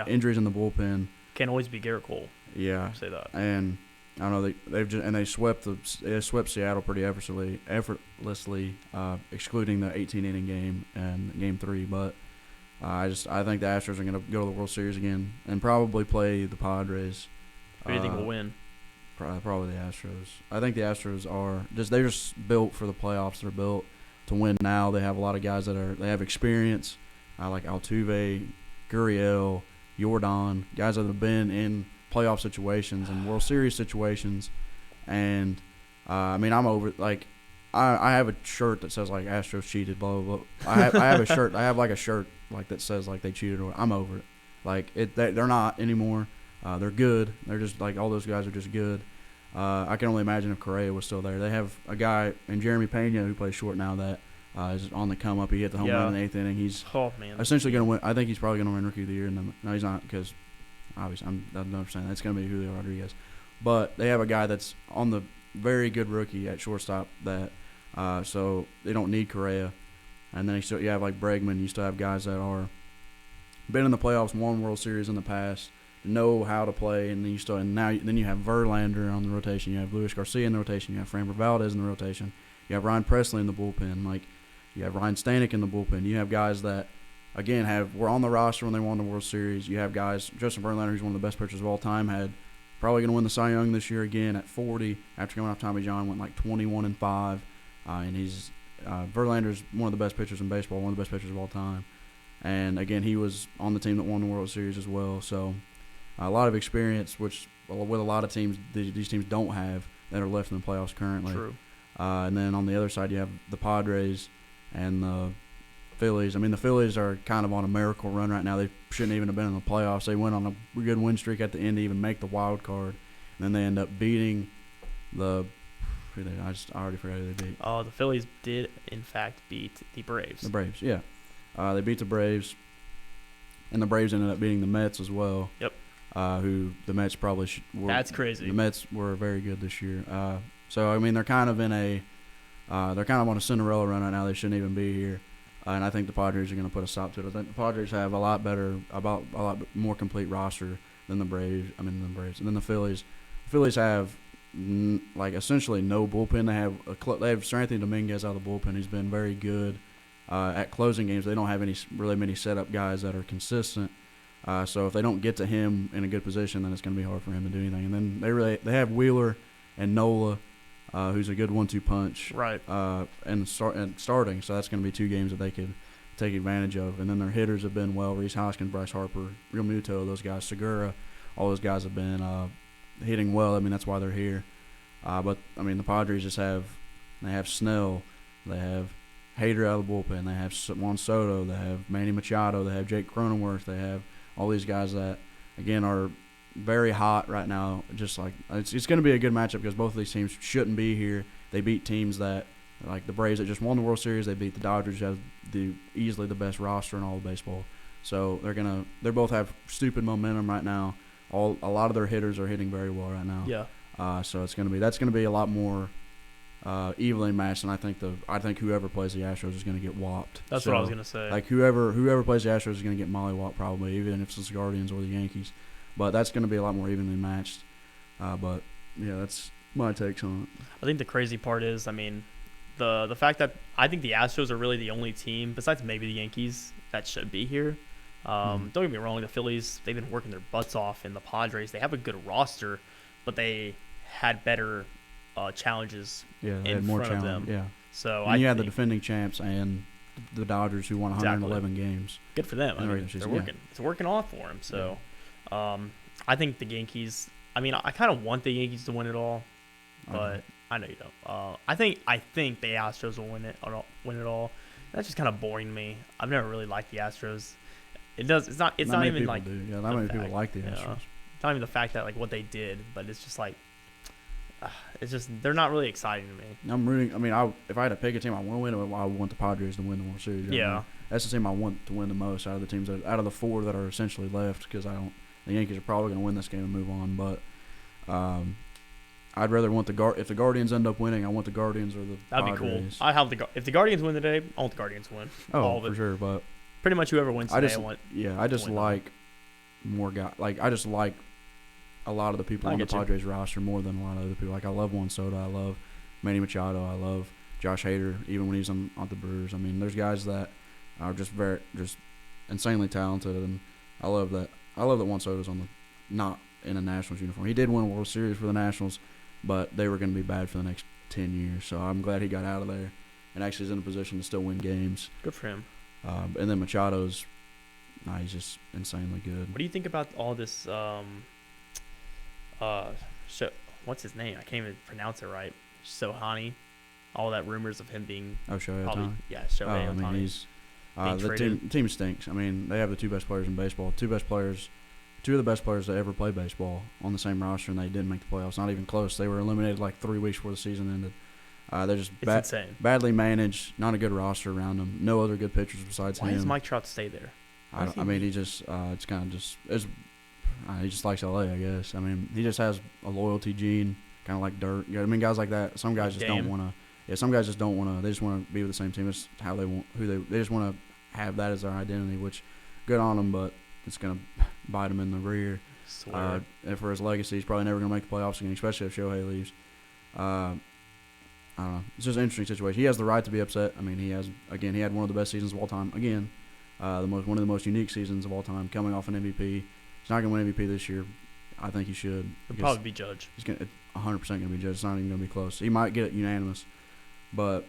Injuries in the bullpen. Can't always be Garrett Cole. Yeah, say that. And I don't know they swept Seattle pretty effortlessly, excluding the 18-inning game and Game 3. But I think the Astros are going to go to the World Series again and probably play the Padres Who do you think will win? Probably the Astros. I think the Astros are they're just built for the playoffs. They're built to win now. They have a lot of guys they have experience, like Altuve, Gurriel, Jordan, guys that have been in playoff situations and World Series situations. And I'm over I have a shirt that says like Astros cheated, blah blah blah. I have a shirt. I have like a shirt like that says like they cheated. I'm over it. Like they're not anymore. They're good. They're just like all those guys are just good. I can only imagine if Correa was still there. They have a guy in Jeremy Pena who plays short now that is on the come up. He hit the home run in the 8th inning. He's essentially going to win. I think he's probably going to win Rookie of the Year. No, he's not because obviously I don't understand. That's going to be Julio Rodriguez. But they have a guy that's on the very good rookie at shortstop that so they don't need Correa. And then you have like Bregman. You still have guys that are been in the playoffs, won World Series in the past, know how to play, and then you have Verlander on the rotation. You have Luis Garcia in the rotation. You have Framber Valdez in the rotation. You have Ryan Presley in the bullpen. Like you have Ryan Stanek in the bullpen. You have guys that again were on the roster when they won the World Series. You have guys. Justin Verlander, who's one of the best pitchers of all time, probably going to win the Cy Young this year again at 40 after coming off Tommy John. Went like 21-5, and he's Verlander's one of the best pitchers in baseball, one of the best pitchers of all time. And, again, he was on the team that won the World Series as well. So, a lot of experience, which with a lot of teams, these teams don't have that are left in the playoffs currently. True. And then on the other side, you have the Padres and the Phillies. I mean, the Phillies are kind of on a miracle run right now. They shouldn't even have been in the playoffs. They went on a good win streak at the end to even make the wild card. And then they end up beating I already forgot who they beat. Oh, the Phillies did, in fact, beat the Braves. The Braves, yeah. They beat the Braves, and the Braves ended up beating the Mets as well. Yep. Who the Mets probably That's crazy. The Mets were very good this year. So I mean they're kind of on a Cinderella run right now. They shouldn't even be here, and I think the Padres are going to put a stop to it. I think the Padres have a lot more complete roster than the Braves. And then the Phillies. The Phillies have essentially no bullpen. They have Anthony Dominguez out of the bullpen. He's been very good. At closing games, they don't have really many setup guys that are consistent. So if they don't get to him in a good position, then it's going to be hard for him to do anything. And then they have Wheeler and Nola, who's a good 1-2 punch, right? And starting, so that's going to be two games that they could take advantage of. And then their hitters have been Reese Hoskins, Bryce Harper, Real Muto, those guys, Segura, all those guys have been hitting well. I mean that's why they're here. But I mean the Padres they have Snell, they have Hader out of the bullpen. They have Juan Soto. They have Manny Machado. They have Jake Cronenworth. They have all these guys that, again, are very hot right now. Just like it's going to be a good matchup because both of these teams shouldn't be here. They beat teams that, like the Braves that just won the World Series. They beat the Dodgers, who have easily the best roster in all of baseball. So they both have stupid momentum right now. A lot of their hitters are hitting very well right now. Yeah. So that's going to be a lot more evenly matched, and I think whoever plays the Astros is going to get whopped. That's what I was going to say. Like whoever plays the Astros is going to get mollywopped probably, even if it's the Guardians or the Yankees. But that's going to be a lot more evenly matched. But yeah, that's my takes on it. I think the crazy part is, I mean, the fact that I think the Astros are really the only team besides maybe the Yankees that should be here. Don't get me wrong, the Phillies, they've been working their butts off, and the Padres, they have a good roster, but they had better challenges in front of them. Yeah. So you had the defending champs and the Dodgers who won 111 games. Good for them. I mean, they're working. It's working off for them. So I think the Yankees. I mean, I kind of want the Yankees to win it all, but I know you don't. I think the Astros will win it all. That's just kind of boring to me. I've never really liked the Astros. It's not even like. Not many people like the Astros. It's not even the fact that like what they did, but it's just like. It's just they're not really exciting to me. I'm rooting. I mean, if I had to pick a team I want to win, I want the Padres to win the World Series. Yeah, I mean, that's the team I want to win the most out of the teams out of the four that are essentially left. Because the Yankees are probably going to win this game and move on. But I'd rather want if the Guardians end up winning, I want the Guardians or the That'd Padres. be cool. If the Guardians win today, I want the Guardians to win. Oh, for sure. But pretty much whoever wins today, I just like more guys. Like I just like a lot of the people on the Padres roster more than a lot of other people. Like I love Juan Soto, I love Manny Machado, I love Josh Hader, even when he's on the Brewers. I mean, there's guys that are just insanely talented, and I love that Juan Soto's on the not in a Nationals uniform. He did win a World Series for the Nationals, but they were going to be bad for the next 10 years. So I'm glad he got out of there and actually is in a position to still win games. Good for him. And then Machado's, he's just insanely good. What do you think about all this? What's his name? I can't even pronounce it right. Sohani. All that rumors of him being Shohei Ohtani. Yeah, Shohei Ohtani. I mean, he's the team stinks. I mean, they have the two best players in baseball. Two of the best players to ever play baseball on the same roster, and they didn't make the playoffs. Not even close. They were eliminated like 3 weeks before the season ended. They're just insane. Badly managed. Not a good roster around them. No other good pitchers besides him. Why does Mike Trout stay there? I mean, he just it's kind of just he just likes LA, I guess. I mean, he just has a loyalty gene, kind of like Dirt. I mean, guys like that. Some guys just don't want to. Yeah, some guys just don't want to. They just want to be with the same team. It's how they want. They just want to have that as their identity. Which, good on them, but it's gonna bite them in the rear. And for his legacy, he's probably never gonna make the playoffs again, especially if Shohei leaves. I don't know. It's just an interesting situation. He has the right to be upset. I mean, he had one of the best seasons of all time. Again, one of the most unique seasons of all time, coming off an MVP. He's not going to win MVP this year. I think he should. He'll probably be judged. He's 100% going to be judged. It's not even going to be close. He might get it unanimous, but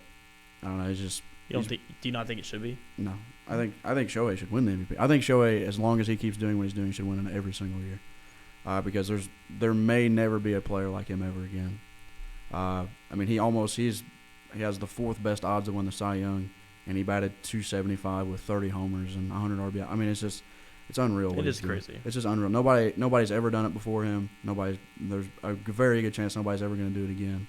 I don't know. It's just. Do you not think it should be? No, I think Shohei should win the MVP. I think Shohei, as long as he keeps doing what he's doing, should win it every single year. Because there may never be a player like him ever again. I mean, he has the fourth best odds to win the Cy Young, and he batted .275 with 30 homers and 100 RBI. I mean, it's unreal. It is crazy. It's just unreal. Nobody's ever done it before him. There's a very good chance nobody's ever going to do it again.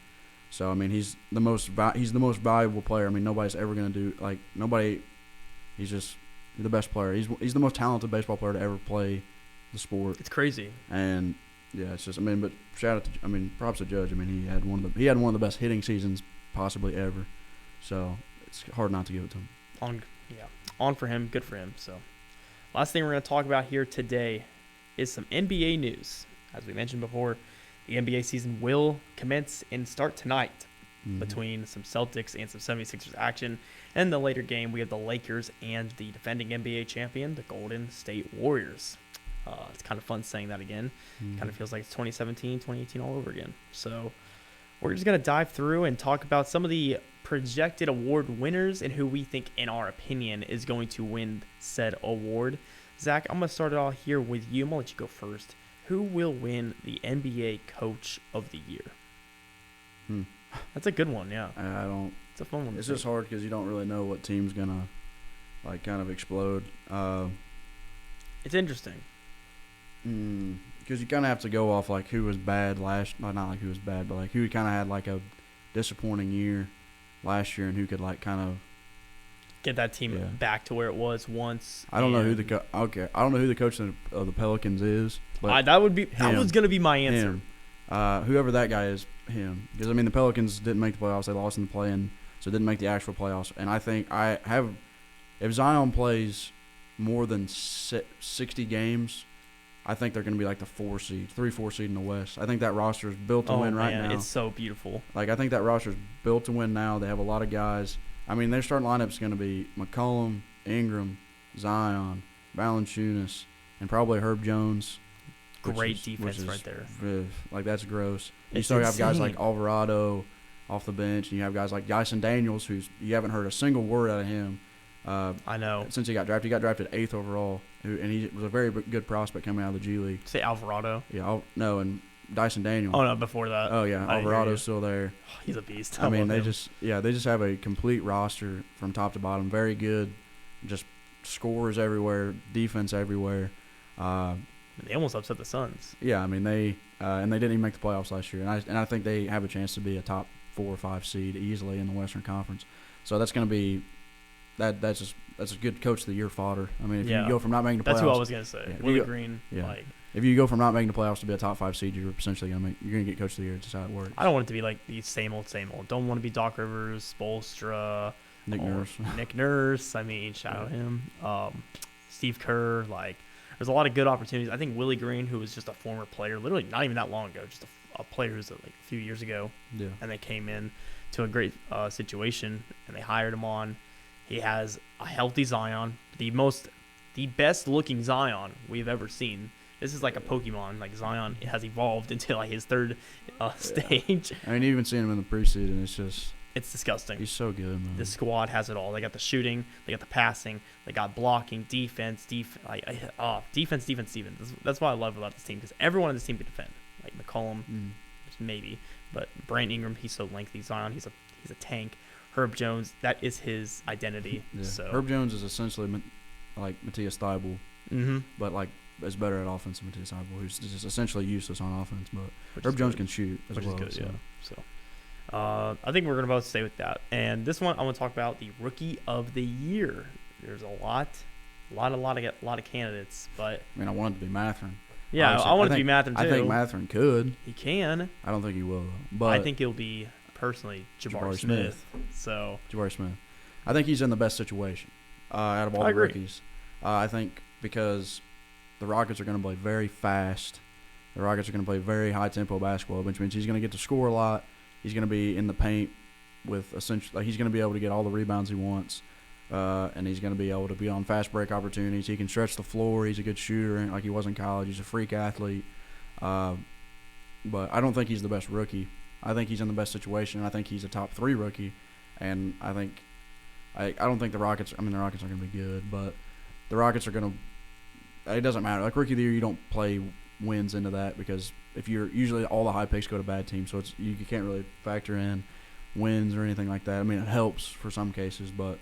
So I mean, he's the most valuable player. I mean, nobody's ever going to do He's just the best player. He's the most talented baseball player to ever play the sport. It's crazy. And yeah, it's just but props to Judge. I mean, he had one of the best hitting seasons possibly ever. So it's hard not to give it to him. On for him. Good for him. So last thing we're going to talk about here today is some NBA news. As we mentioned before, the NBA season will commence and start tonight between some Celtics and some 76ers action. And in the later game, we have the Lakers and the defending NBA champion, the Golden State Warriors. It's kind of fun saying that again. Kind of feels like it's 2017, 2018 all over again. So we're just going to dive through and talk about some of the projected award winners and who we think, in our opinion, is going to win said award. Zach, I'm going to start it off here with you. I'm going to let you go first. Who will win the NBA Coach of the Year? That's a good one, yeah. It's a fun one. It's just hard because you don't really know what team's going to, kind of explode. It's interesting. Because you kind of have to go off who was bad not like who was bad, but who kind of had a disappointing year last year and who could kind of get that team back to where it was once. I don't know who the coach of the Pelicans is. But that was going to be my answer. Whoever that guy is, him. Because the Pelicans didn't make the playoffs; they lost in the play-in, so didn't make the actual playoffs. And I think if Zion plays more than 60 games, I think they're going to be the 3-4 seed in the West. I think that roster is built to win right now. It's so beautiful. I think that roster is built to win now. They have a lot of guys. I mean, their starting lineup is going to be McCollum, Ingram, Zion, Valanciunas, and probably Herb Jones. Great defense right there. That's gross. You still have guys like Alvarado off the bench, and you have guys like Dyson Daniels, who's you haven't heard a single word out of him. I know. Since he got drafted. He got drafted 8th overall, and he was a very good prospect coming out of the G League. Say Alvarado? Yeah, and Dyson Daniels. Oh, no, before that. Oh, yeah, Alvarado's still there. He's a beast. I mean, they just have a complete roster from top to bottom. Very good, just scores everywhere, defense everywhere. They almost upset the Suns. Yeah, I mean, they didn't even make the playoffs last year, and I think they have a chance to be a top 4 or 5 seed easily in the Western Conference. So that's going to be that's a good coach of the year fodder. I mean, if you go from not making the playoffs, that's what I was going to say. Yeah, Willie Green, if you go from not making the playoffs to be a top 5 seed, you're essentially going to get coach of the year. That's how it works. I don't want it to be the same old. Don't want to be Doc Rivers, Spoelstra, Nick Nurse. I mean, shout out him. Steve Kerr. There's a lot of good opportunities. I think Willie Green, who was just a former player, literally not even that long ago, just a player who's a few years ago, and they came in to a great situation, and they hired him on. He has a healthy Zion, the best looking Zion we've ever seen This is like a Pokemon. Like Zion has evolved into like his third stage. I mean, even seeing him in the preseason, it's disgusting. He's so good, man. The squad has it all. They got the shooting, they got the passing, they got blocking, defense. Defense. That's what I love about this team because everyone on this team can defend. Like McCollum, maybe, but Brandon Ingram, he's so lengthy. Zion, he's a tank. Herb Jones, that is his identity. Yeah. So Herb Jones is essentially like Matthias Thybulle, but like is better at offense than Matthias Thybulle, who's just essentially useless on offense. But Herb Jones can shoot as well. Is good, so. I think we're going to both stay with that. And this one, I want to talk about the Rookie of the Year. There's a lot of candidates, but I mean, I want it to be Mathurin. Yeah, obviously. I want it to be Mathurin too. I think Mathurin could. He can. I don't think he will, though. But I think it'll be personally Jabari Smith. So Jabari Smith, I think he's in the best situation out of all the rookies. I think because the Rockets are going to play very fast. The Rockets are going to play very high tempo basketball, which means he's going to get to score a lot. He's going to be in the paint with essentially he's going to be able to get all the rebounds he wants, and he's going to be able to be on fast break opportunities. He can stretch the floor. He's a good shooter, like he was in college. He's a freak athlete, but I don't think he's the best rookie. I think he's in the best situation. I think he's a top 3 rookie, and I don't think the Rockets. I mean, the Rockets are going to be good, but the Rockets are going to. It doesn't matter. Like Rookie of the Year, you don't play wins into that because if you're usually all the high picks go to bad teams, so you can't really factor in wins or anything like that. I mean, it helps for some cases, but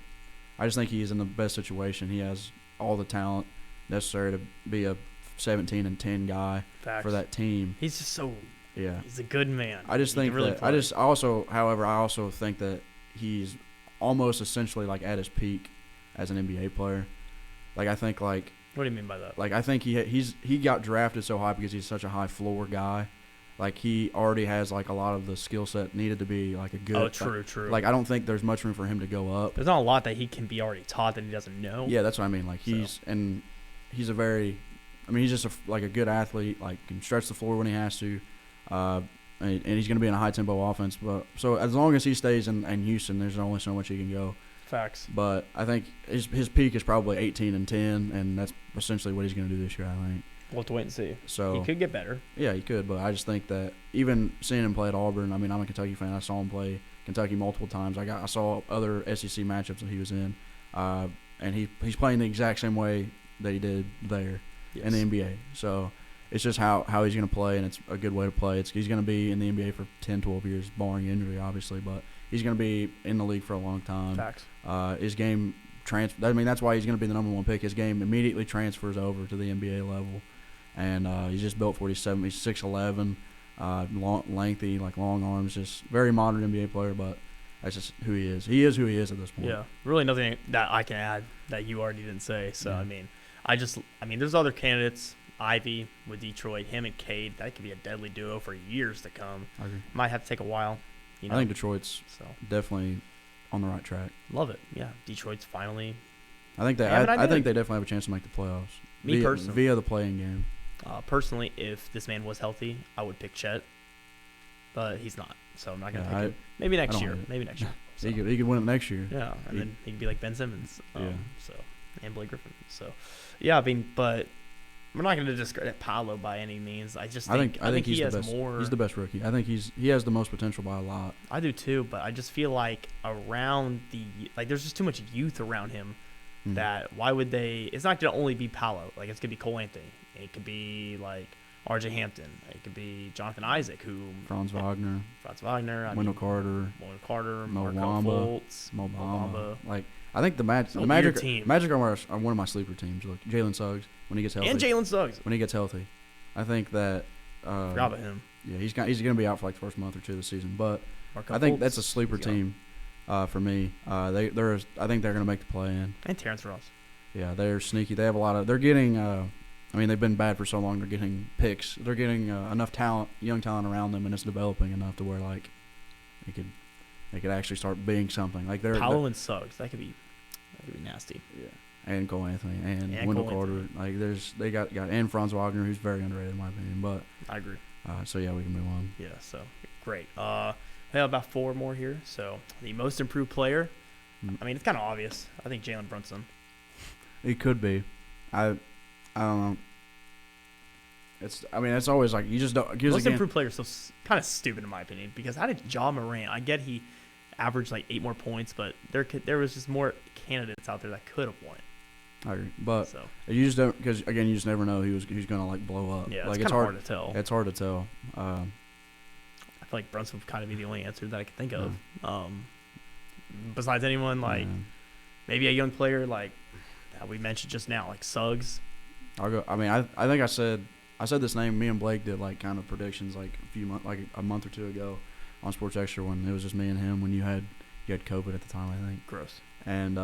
I just think he's in the best situation. He has all the talent necessary to be a 17-10 guy for that team. He's just so he's a good man. I just think really that I also think that he's almost essentially like at his peak as an NBA player. Like I think like. What do you mean by that? Like I think he got drafted so high because he's such a high floor guy. Like he already has like a lot of the skill set needed to be like a good. Oh, true. Like I don't think there's much room for him to go up. There's not a lot that he can be already taught that he doesn't know. Yeah, that's what I mean. Like he's a very, I mean he's just like a good athlete. Like can stretch the floor when he has to, and he's going to be in a high tempo offense. But so as long as he stays in Houston, there's only so much he can go. Facts. But I think his peak is probably 18-10, and that's essentially what he's going to do this year, I think. We'll have to wait and see. So he could get better. Yeah, he could, but I just think that even seeing him play at Auburn, I mean, I'm a Kentucky fan. I saw him play Kentucky multiple times. I saw other SEC matchups that he was in, and he's playing the exact same way that he did there in the NBA. So it's just how he's going to play, and it's a good way to play. He's going to be in the NBA for 10, 12 years, barring injury, obviously, but he's going to be in the league for a long time. Facts. His game I mean, that's why he's going to be the number 1 pick. His game immediately transfers over to the NBA level, and he's just built for it. He's 6'11", lengthy, like long arms, just very modern NBA player, but that's just who he is. He is who he is at this point. Yeah, really nothing that I can add that you already didn't say. So, I mean, there's other candidates. Ivy with Detroit, him and Cade, that could be a deadly duo for years to come. I agree. Might have to take a while. I think Detroit's definitely on the right track. Love it. Yeah, Detroit's finally. I think they definitely have a chance to make the playoffs. Personally, via the playing game. Personally, if this man was healthy, I would pick Chet, but he's not, so I'm not gonna pick him. Maybe next year. So. He could win it next year. Yeah, and then he could be like Ben Simmons. So and Blake Griffin. So yeah, I mean, but. We're not going to discredit Paolo by any means. I think he has more. He's the best rookie. I think he has the most potential by a lot. I do too, but I just feel like there's just too much youth around him. That why would they? It's not going to only be Paolo. Like it's going to be Cole Anthony. It could be like R.J. Hampton. It could be Jonathan Isaac, Franz Wagner, Wendell Carter, Marco Fultz, Mo Bamba. Like I think the Magic are one of my sleeper teams. Look, Jalen Suggs when he gets healthy. And Jalen Suggs when he gets healthy. I think that. Forgot about him. Yeah, he's going to be out for like the first month or two of the season, but Marco I think Fultz, that's a sleeper team for me. I think they're going to make the play in. And Terrence Ross. Yeah, they're sneaky. They have a lot of. They're getting. I mean, they've been bad for so long. They're getting picks. They're getting enough talent, young talent around them, and it's developing enough to where like they could actually start being something. Like Paolo and Suggs. That could be nasty. Yeah. And Cole Anthony and Wendell Carter. Like they got and Franz Wagner, who's very underrated in my opinion. But I agree. So yeah, we can move on. Yeah. So great. We have about 4 more here. So the most improved player. I mean, it's kind of obvious. I think Jalen Brunson. It could be. I don't know. it's always like you just don't. Most improved players are so kind of stupid in my opinion because how did Ja Morant? I get he averaged like 8 more points, but there was just more candidates out there that could have won it. I agree, but you just don't because again you just never know who's going to like blow up. Yeah, like, it's hard to tell. It's hard to tell. I feel like Brunson would kind of be the only answer that I could think of. Besides anyone like maybe a young player like that we mentioned just now, like Suggs. I'll go. I mean, I think I said this name. Me and Blake did like kind of predictions like a month or two ago on Sports Extra when it was just me and him when you had COVID at the time. I think. Gross. And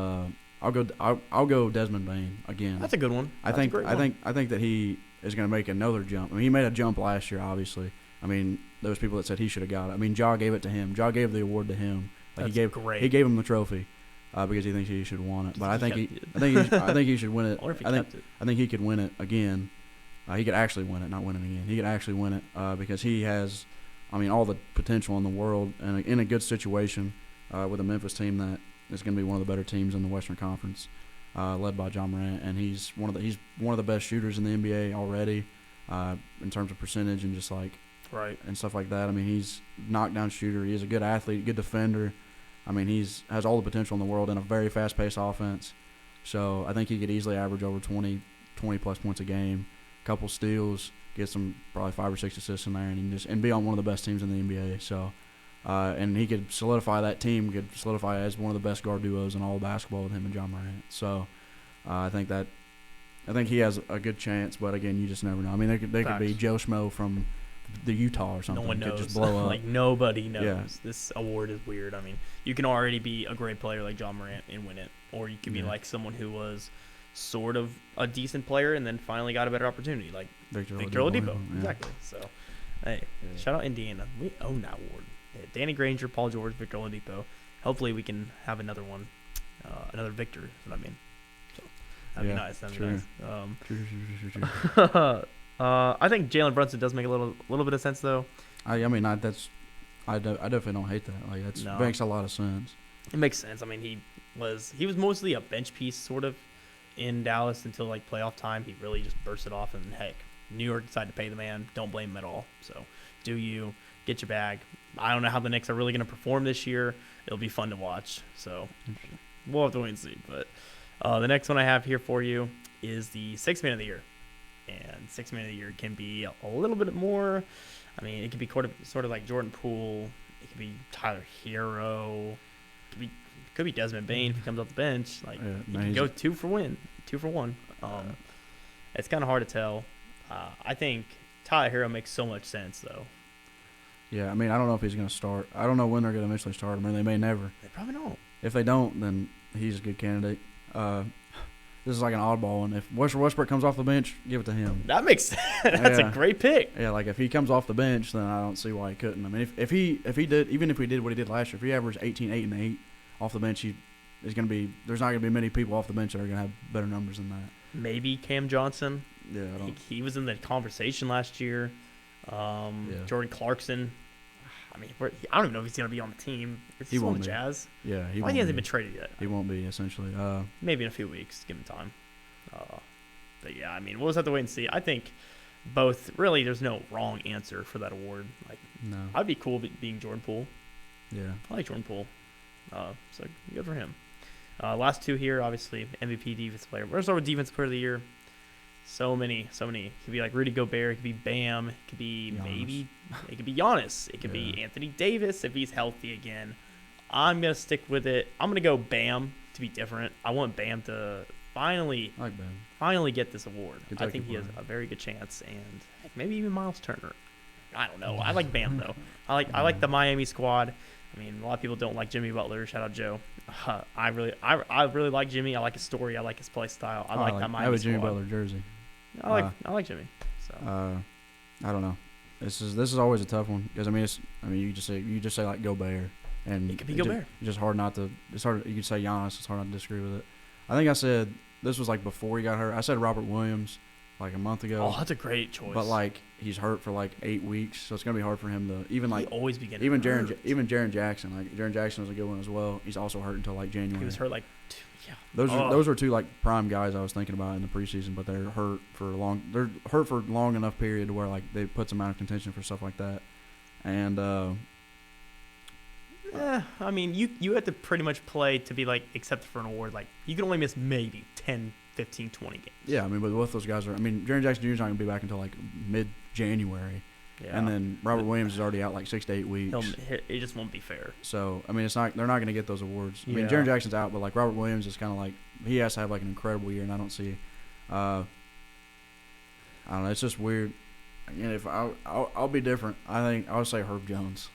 I'll go Desmond Bain again. That's a good one. I think that he is going to make another jump. I mean, he made a jump last year, obviously. I mean, there was people that said he should have got it. I mean, Ja gave it to him. Ja gave the award to him. Like, great. He gave him the trophy because he thinks he should have won it. But I think he should win it. Or if he kept it. I think he could win it again. He could actually win it, not win it again. He could actually win it because he has, I mean, all the potential in the world and in a good situation with a Memphis team that is going to be one of the better teams in the Western Conference, led by Ja Morant, and he's one of the best shooters in the NBA already in terms of percentage and just like and stuff like that. I mean, he's a knockdown shooter. He's a good athlete, good defender. I mean, has all the potential in the world in a very fast-paced offense. So I think he could easily average over 20-plus points a game, a couple steals, get some probably 5 or 6 assists in there, and be on one of the best teams in the NBA. So, and he could solidify that team, could solidify as one of the best guard duos in all of basketball with him and Ja Morant. So I think he has a good chance, but again, you just never know. I mean, they could be Joe Schmo from the Utah or something. No one knows. Could just blow up. Like nobody knows. Yeah. This award is weird. I mean, you can already be a great player like Ja Morant and win it, or you could be like someone who was sort of a decent player and then finally got a better opportunity, like Victor Oladipo. Yeah. Exactly. So, hey, shout out Indiana. We own that award. Yeah, Danny Granger, Paul George, Victor Oladipo. Hopefully, we can have another one, another Victor. Is what I mean. So that'd be nice. That'd be nice. True. I think Jalen Brunson does make a little bit of sense though. I definitely don't hate that. Like that makes a lot of sense. It makes sense. I mean, he was mostly a bench piece sort of in Dallas until like playoff time. He really just burst it off, and heck, New York decided to pay the man. Don't blame him at all. So do you get your bag? I don't know how the Knicks are really going to perform this year. It'll be fun to watch. So we'll have to wait and see. But the next one I have here for you is the Sixth Man of the Year. And Sixth Man of the Year can be a little bit more. I mean, it could be sort of like Jordan Poole. It could be Tyler Hero. It could be Desmond Bain if he comes off the bench. Like you can go 2 for 1. It's kind of hard to tell. I think Tyler Hero makes so much sense though. Yeah, I mean, I don't know if he's going to start. I don't know when they're going to eventually start him, or they may never. They probably don't. If they don't, then he's a good candidate. This is like an oddball one. If Westbrook comes off the bench, give it to him. That makes sense. That's a great pick. Yeah, like if he comes off the bench, then I don't see why he couldn't. I mean, if he did, even if he did what he did last year, if he averaged 18, 8, and 8 off the bench, there's not going to be many people off the bench that are going to have better numbers than that. Maybe Cam Johnson. Yeah, he was in the conversation last year. Jordan Clarkson. I mean, I don't even know if he's going to be on the team. He won't on the be. Jazz. Yeah, he hasn't been traded yet. He won't be, essentially. Maybe in a few weeks. Give him time. But, yeah, I mean, we'll just have to wait and see. I think both – really, there's no wrong answer for that award. Like, no. I'd be cool being Jordan Poole. Yeah. I like Jordan Poole. So, good for him. Last two here, obviously, MVP, defensive player. We're going to start with defensive player of the year. So many. It could be like Rudy Gobert. It could be Bam. It could be Giannis. It could be Giannis. It could be Anthony Davis if he's healthy again. I'm going to stick with it. I'm going to go Bam to be different. I want Bam to finally get this award. I think he has a very good chance. And maybe even Miles Turner. I don't know. I like Bam, though. I like the Miami squad. I mean, a lot of people don't like Jimmy Butler. Shout out Joe. I really like Jimmy. I like his story. I like his play style. I like that Miami squad. I have a Jimmy Butler jersey. I like Jimmy. So I don't know. This is always a tough one because you just say like Gobert, and it could be Gobert. It's just hard not to. It's hard. You could say Giannis. It's hard not to disagree with it. I think I said this was like before he got hurt. I said Robert Williams like a month ago. Oh, that's a great choice. But like he's hurt for like 8 weeks, so it's gonna be hard for him to even like always be getting even hurt. Jaren Jackson. Like Jaren Jackson was a good one as well. He's also hurt until like January. He was hurt like those are two like prime guys I was thinking about in the preseason, but they're hurt for long enough period where like they put them out of contention for stuff like that. And I mean, you had to pretty much play to be like accepted for an award. Like you can only miss maybe 10, 15, 20 games. Yeah, I mean, but both those guys Jaren Jackson Jr. is not going to be back until like mid-January. Yeah. And then Robert Williams is already out like 6 to 8 weeks. It just won't be fair. So, I mean, they're not going to get those awards. I mean, Jaren Jackson's out, but like Robert Williams is kind of like, he has to have like an incredible year, and I don't see, I don't know, it's just weird. Again, if I'll be different. I think I would say Herb Jones.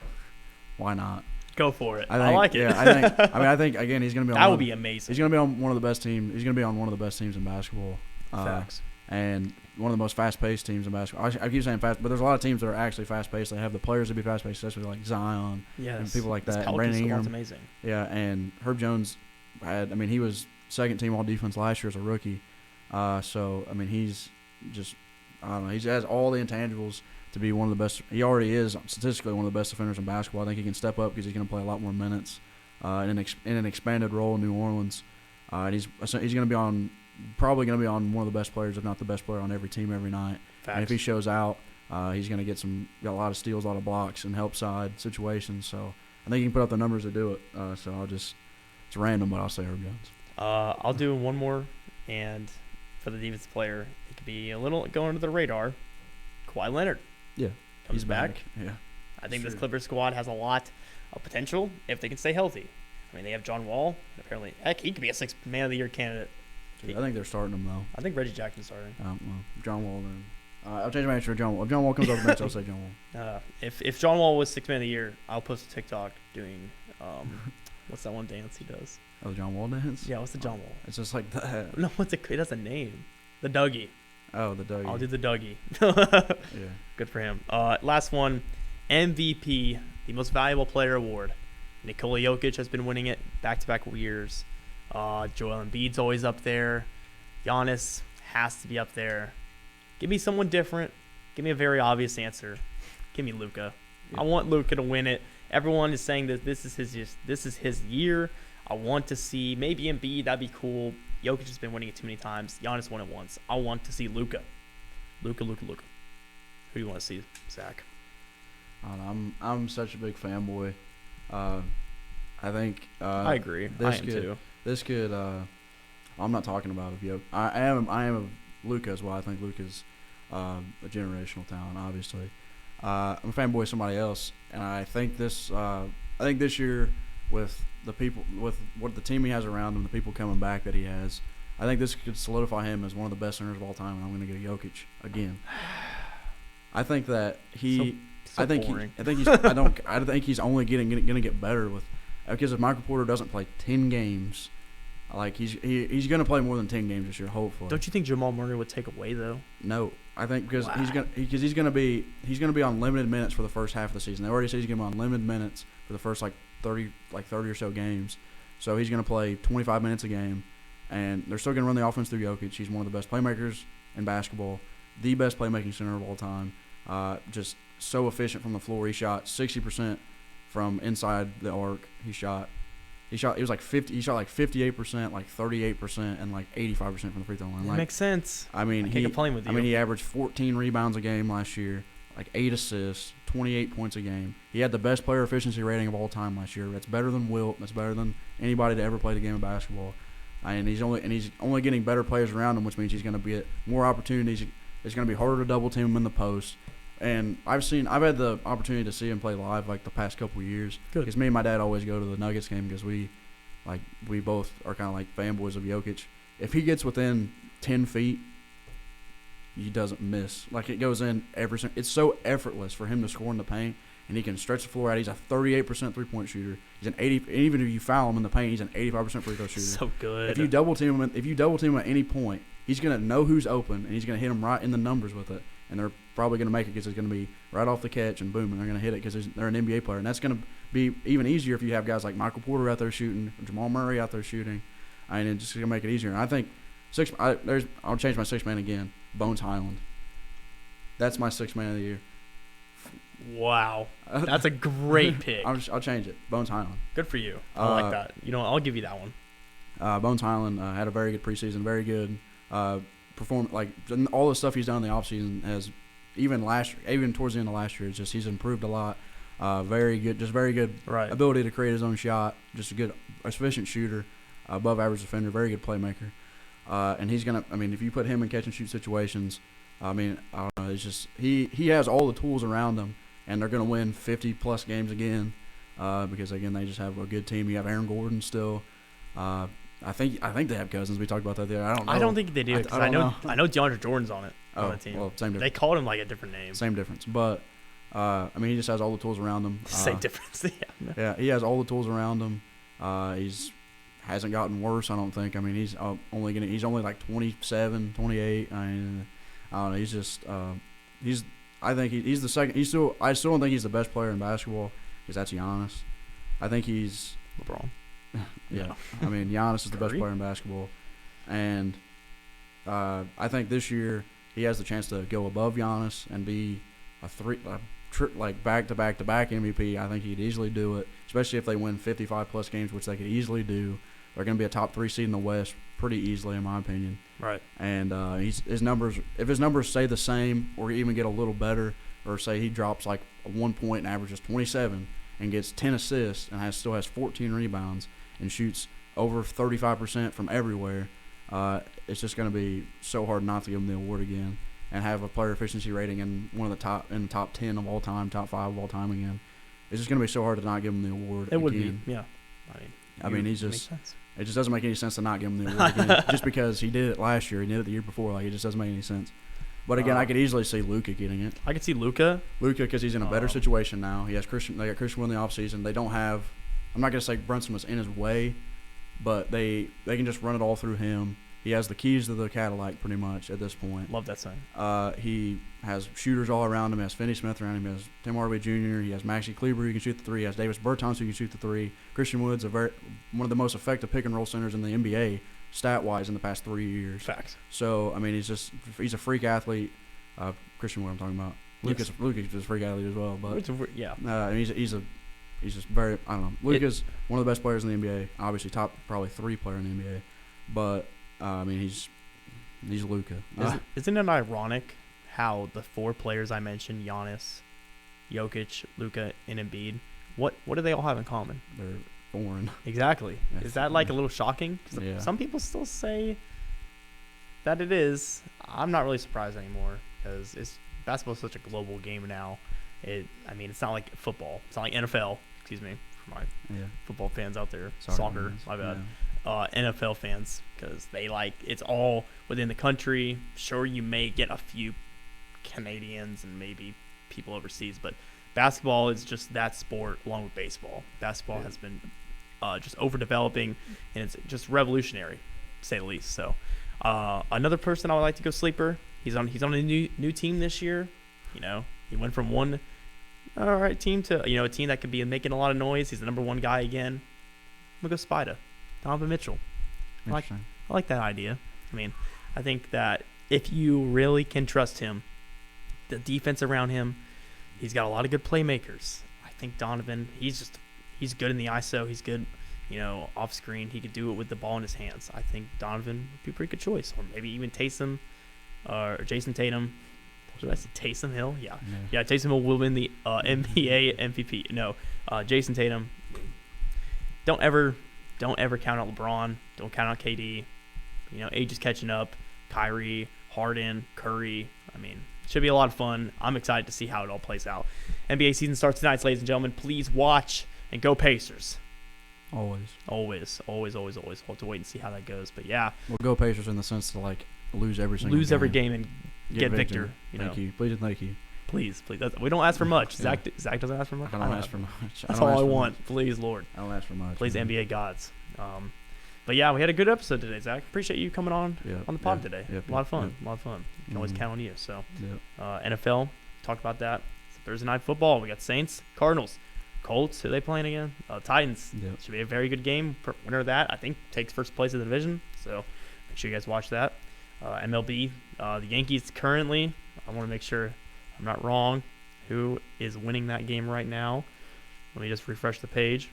Why not? Go for it. I like it. Yeah, I think again he's going to be on. That would be amazing. He's going to be on one of the best teams. He's going to be on one of the best teams in basketball. Facts. And one of the most fast-paced teams in basketball. I keep saying fast, but there's a lot of teams that are actually fast-paced. They have the players to be fast-paced, especially like Zion and people like that. Brandon Ingram. Amazing. Yeah, and Herb Jones he was second-team all-defense last year as a rookie. So, I mean, he's just, I don't know, he has all the intangibles to be one of the best. He already is statistically one of the best defenders in basketball. I think he can step up because he's going to play a lot more minutes in an expanded role in New Orleans. And he's going to be probably going to be on one of the best players, if not the best player on every team every night. Facts. And if he shows out, he's going to got a lot of steals, a lot of blocks, and help side situations. So I think he can put up the numbers to do it. So it's random, but I'll say Herb Jones. I'll do one more, and for the defensive player, it could be a little going under the radar. Kawhi Leonard. Yeah. He's back. Yeah. I think this Clippers squad has a lot of potential if they can stay healthy. I mean, they have John Wall. Apparently, heck, he could be a sixth man of the year candidate. I think they're starting him, though. I think Reggie Jackson's starting. Well, John Wall, then. I'll change my answer to John Wall. If John Wall comes off the bench, I'll say John Wall. If John Wall was sixth man of the year, I'll post a TikTok doing what's that one dance he does? Oh, the John Wall dance? Yeah, what's the John Wall? It's just like that. No, that's a name. The Dougie. Oh, the Dougie. I'll do the Dougie. Yeah. Good for him. Last one, MVP, the most valuable player award. Nikola Jokic has been winning it back-to-back years. Joel Embiid's always up there. Giannis has to be up there. Give me someone different. Give me a very obvious answer. Give me Luka. Yeah. I want Luka to win it. Everyone is saying that this is his year. I want to see maybe Embiid. That'd be cool. Jokic has been winning it too many times. Giannis won it once. I want to see Luka. Luka. Who do you want to see, Zach? I don't know, I'm such a big fanboy. I think I agree. I am too. This could. I'm not talking about Jokic. I am of Luka as well. I think Luka's a generational talent. Obviously, I'm a fanboy of somebody else, and I think this year with the people, with what the team he has around him, the people coming back that he has, I think this could solidify him as one of the best centers of all time. And I'm going to go Jokic again. I think that he. So I think boring. I think he's only going to get better with, because if Michael Porter doesn't play 10 games, like he's going to play more than 10 games this year, hopefully. Don't you think Jamal Murray would take away though? No, I think because he's going to be on limited minutes for the first half of the season. They already said he's going to be on limited minutes for the first 30 or so games. So he's going to play 25 minutes a game, and they're still going to run the offense through Jokic. He's one of the best playmakers in basketball, the best playmaking center of all time. Just so efficient from the floor. He shot 60% from inside the arc. He shot 58%, like 38%, and like 85% from the free throw line. That makes sense. I mean, I can't complain with you. I mean, he averaged 14 rebounds a game last year, like 8 assists, 28 points a game. He had the best player efficiency rating of all time last year. That's better than Wilt. That's better than anybody to ever play the game of basketball. And he's only getting better players around him, which means he's going to get more opportunities. It's going to be harder to double team him in the post. And I've had the opportunity to see him play live like the past couple of years. Good. Because me and my dad always go to the Nuggets game because we both are kind of like fanboys of Jokic. If he gets within 10 feet, he doesn't miss. Like it goes in it's so effortless for him to score in the paint, and he can stretch the floor out. He's a 38% three-point shooter. He's an 80. Even if you foul him in the paint, he's an 85% free throw shooter. So good. If you double team him at any point, he's gonna know who's open, and he's gonna hit him right in the numbers with it. And they're probably going to make it because it's going to be right off the catch and boom, and they're going to hit it because they're an NBA player. And that's going to be even easier if you have guys like Michael Porter out there shooting, or Jamal Murray out there shooting. And it's just going to make it easier. And I think I'll change my sixth man again, Bones Highland. That's my sixth man of the year. Wow. That's a great pick. I'll change it. Bones Highland. Good for you. I like that. I'll give you that one. Bones Highland had a very good preseason, very good. Perform like all the stuff he's done in the offseason has even towards the end of last year. It's just he's improved a lot. Very good, just very good ability to create his own shot. Just a good, efficient shooter, above average defender, very good playmaker. And he's gonna. I mean, if you put him in catch and shoot situations, I mean, I don't know. It's just he has all the tools around him, and they're gonna win 50+ games again. Because again, they just have a good team. You have Aaron Gordon still. I think they have Cousins. We talked about that there. I don't know. I don't think they do because I know DeAndre Jordan's on the team. Well, same difference. They called him like a different name. Same difference, but I mean, he just has all the tools around him. Same difference. Yeah. Yeah, he has all the tools around him. He's hasn't gotten worse. I don't think. I mean, he's only like 27, 28. I mean, I don't know. He's just I think he's the second. I still don't think he's the best player in basketball because that's Giannis. I think he's LeBron. Yeah, I mean Giannis is the best player in basketball, and I think this year he has the chance to go above Giannis and be like back-to-back MVP. I think he'd easily do it, especially if they win 55+ games, which they could easily do. They're going to be a top 3 seed in the West pretty easily, in my opinion. Right. And his numbers, if his numbers stay the same or even get a little better, or say he drops like a 1 point and averages 27 and gets 10 assists and still has 14 rebounds and shoots over 35% from everywhere, it's just going to be so hard not to give him the award again and have a player efficiency rating in the top 10 of all time, top 5 of all time again. It's just going to be so hard to not give him the award again. It would be, yeah. I mean, it just doesn't make any sense to not give him the award again just because he did it last year, he did it the year before. Like, it just doesn't make any sense. But again, I could easily see Luka getting it. I could see Luka because he's in a better situation now. He has Christian. They got Christian in the offseason. They don't have. I'm not gonna say Brunson was in his way, but they can just run it all through him. He has the keys to the Cadillac pretty much at this point. Love that sign. He has shooters all around him. He has Finney Smith around him. He has Tim Hardaway Jr. He has Maxi Kleber who can shoot the 3. He has Davis Bertans who can shoot the 3. Christian Wood's one of the most effective pick and roll centers in the NBA stat-wise in the past 3 years. Facts. So I mean, he's a freak athlete. Christian Wood I'm talking about. Luka's a freak athlete as well. But he's just very, I don't know. Luka's one of the best players in the NBA. Obviously, top probably 3 player in the NBA. But I mean, he's Luka. Isn't it ironic how the 4 players I mentioned, Giannis, Jokic, Luka, and Embiid, what do they all have in common? They're foreign. Exactly. Is that like a little shocking? Yeah. Some people still say that it is. I'm not really surprised anymore because basketball is such a global game now. It's not like football. It's not like NFL. Excuse me for my football fans out there. Soccer, my bad. Yeah. NFL fans, because they it's all within the country. Sure, you may get a few Canadians and maybe people overseas, but basketball is just that sport along with baseball. Basketball has been just overdeveloping, and it's just revolutionary, to say the least. So another person I would like to go sleeper. He's on a new team this year. He went from one team to a team that could be making a lot of noise. He's the number 1 guy again. I'm gonna go Spida, Donovan Mitchell. I like that idea. I mean, I think that if you really can trust him, the defense around him, he's got a lot of good playmakers. I think Donovan, he's good in the ISO. He's good, off screen. He could do it with the ball in his hands. I think Donovan would be a pretty good choice, or maybe even Taysom or Jason Tatum. Did I say Taysom Hill? Yeah. Taysom Hill will win the NBA MVP. No, Jason Tatum. Don't ever count out LeBron. Don't count out KD. Age is catching up. Kyrie, Harden, Curry. I mean, it should be a lot of fun. I'm excited to see how it all plays out. NBA season starts tonight, ladies and gentlemen. Please watch and go Pacers. Always. We'll have to wait and see how that goes. But yeah. We'll go Pacers in the sense to lose every game and get Victor. Thank you. Please and thank you. Please. We don't ask for much. Zach doesn't ask for much. I don't ask for much. That's all I want. Please, Lord. I don't ask for much. Please, NBA gods. But yeah, we had a good episode today, Zach. Appreciate you coming on the pod today. A lot of fun. You can always count on you. So, NFL, talked about that. It's Thursday night football. We got Saints, Cardinals, Colts. Who are they playing again? Titans. Should be a very good game. Winner of that, I think, takes first place in the division. So make sure you guys watch that. MLB, the Yankees currently. I want to make sure I'm not wrong. Who is winning that game right now? Let me just refresh the page.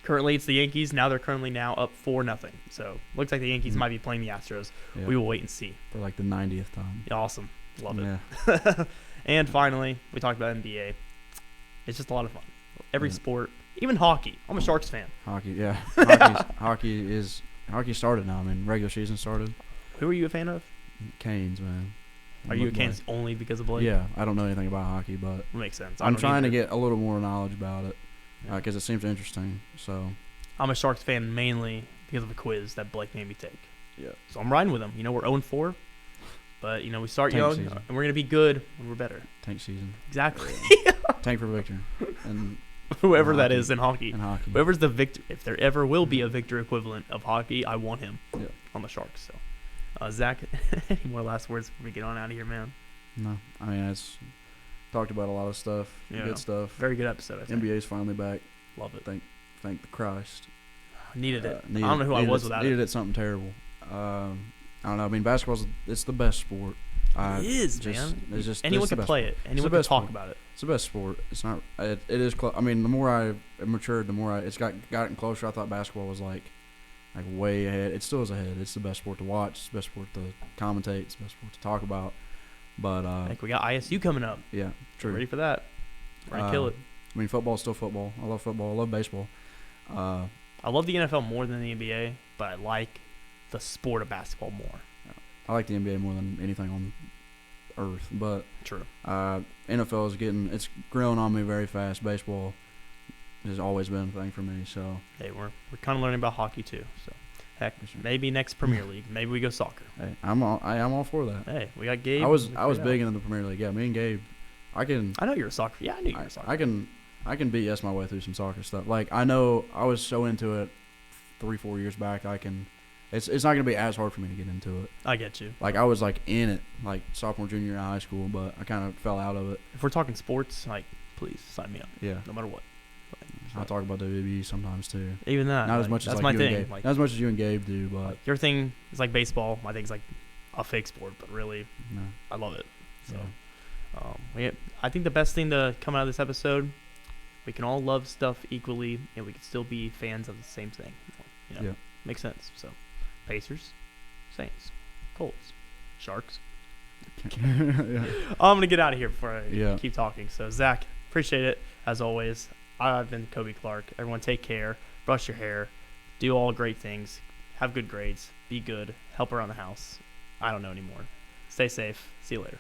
Currently, it's the Yankees. Now they're currently up 4-0. So, looks like the Yankees might be playing the Astros. Yeah. We will wait and see. For like the 90th time. Yeah, awesome. Love it. And finally, we talked about NBA. It's just a lot of fun. Every sport, even hockey. I'm a Sharks fan. Hockey, yeah. Hockey started now. I mean, regular season started. Who are you a fan of? Canes, man. Are you a Canes only because of Blake? Yeah, I don't know anything about hockey, but it makes sense. I'm trying to get a little more knowledge about it because it seems interesting. So I'm a Sharks fan mainly because of a quiz that Blake made me take. Yeah. So I'm riding with him. We're 0-4, but we start young and we're gonna be good when we're better. Tank season. Exactly. Tank for victory. And whoever that is in hockey. Whoever's the victor, if there ever will be a victor equivalent of hockey, I want him on the Sharks. So. Zach, any more last words before we get on out of here, man? No. I mean, it's talked about a lot of stuff. Good stuff. Very good episode, I think. NBA's finally back. Love it. Thank the Christ. Needed it. I don't know who I was without it. Needed it something terrible. I don't know. I mean, it's the best sport. It is, man. It's just anyone can play it. Anyone can talk about it. It's the best sport. It's not. It is. I mean, the more I matured, the more it's gotten closer. I thought basketball was like way ahead. It still is ahead. It's the best sport to watch. It's the best sport to commentate. It's the best sport to talk about. But I think we got ISU coming up. Yeah, true. Get ready for that. We're gonna kill it. I mean, football's still football. I love football. I love baseball. I love the NFL more than the NBA, but I like the sport of basketball more. I like the NBA more than anything on earth. But true. NFL it's growing on me very fast. Baseball has always been a thing for me. So hey, we're kind of learning about hockey too. So heck, maybe next Premier League, maybe we go soccer. Hey, I'm all for that. Hey, we got Gabe. I was big into the Premier League. Yeah, me and Gabe. I know you're a soccer. Yeah, I knew you were a soccer. I can BS my way through some soccer stuff. Like I know I was so into it 3-4 years back. It's not gonna be as hard for me to get into it. I get you. Like I was in it sophomore, junior year in high school, but I kind of fell out of it. If we're talking sports, please sign me up. Yeah. No matter what. I talk about WWE sometimes too. Even that. Not as much as my you thing. and Gabe. Not as much as you and Gabe do, but your thing is like baseball. My thing's like a fake sport, but really, I love it. So, I think the best thing to come out of this episode, we can all love stuff equally, and we can still be fans of the same thing. Makes sense. So, Pacers, Saints, Colts, Sharks. I'm gonna get out of here before I keep talking. So, Zach, appreciate it as always. I've been Coby Clark. Everyone take care. Brush your hair. Do all great things. Have good grades. Be good. Help around the house. I don't know anymore. Stay safe. See you later.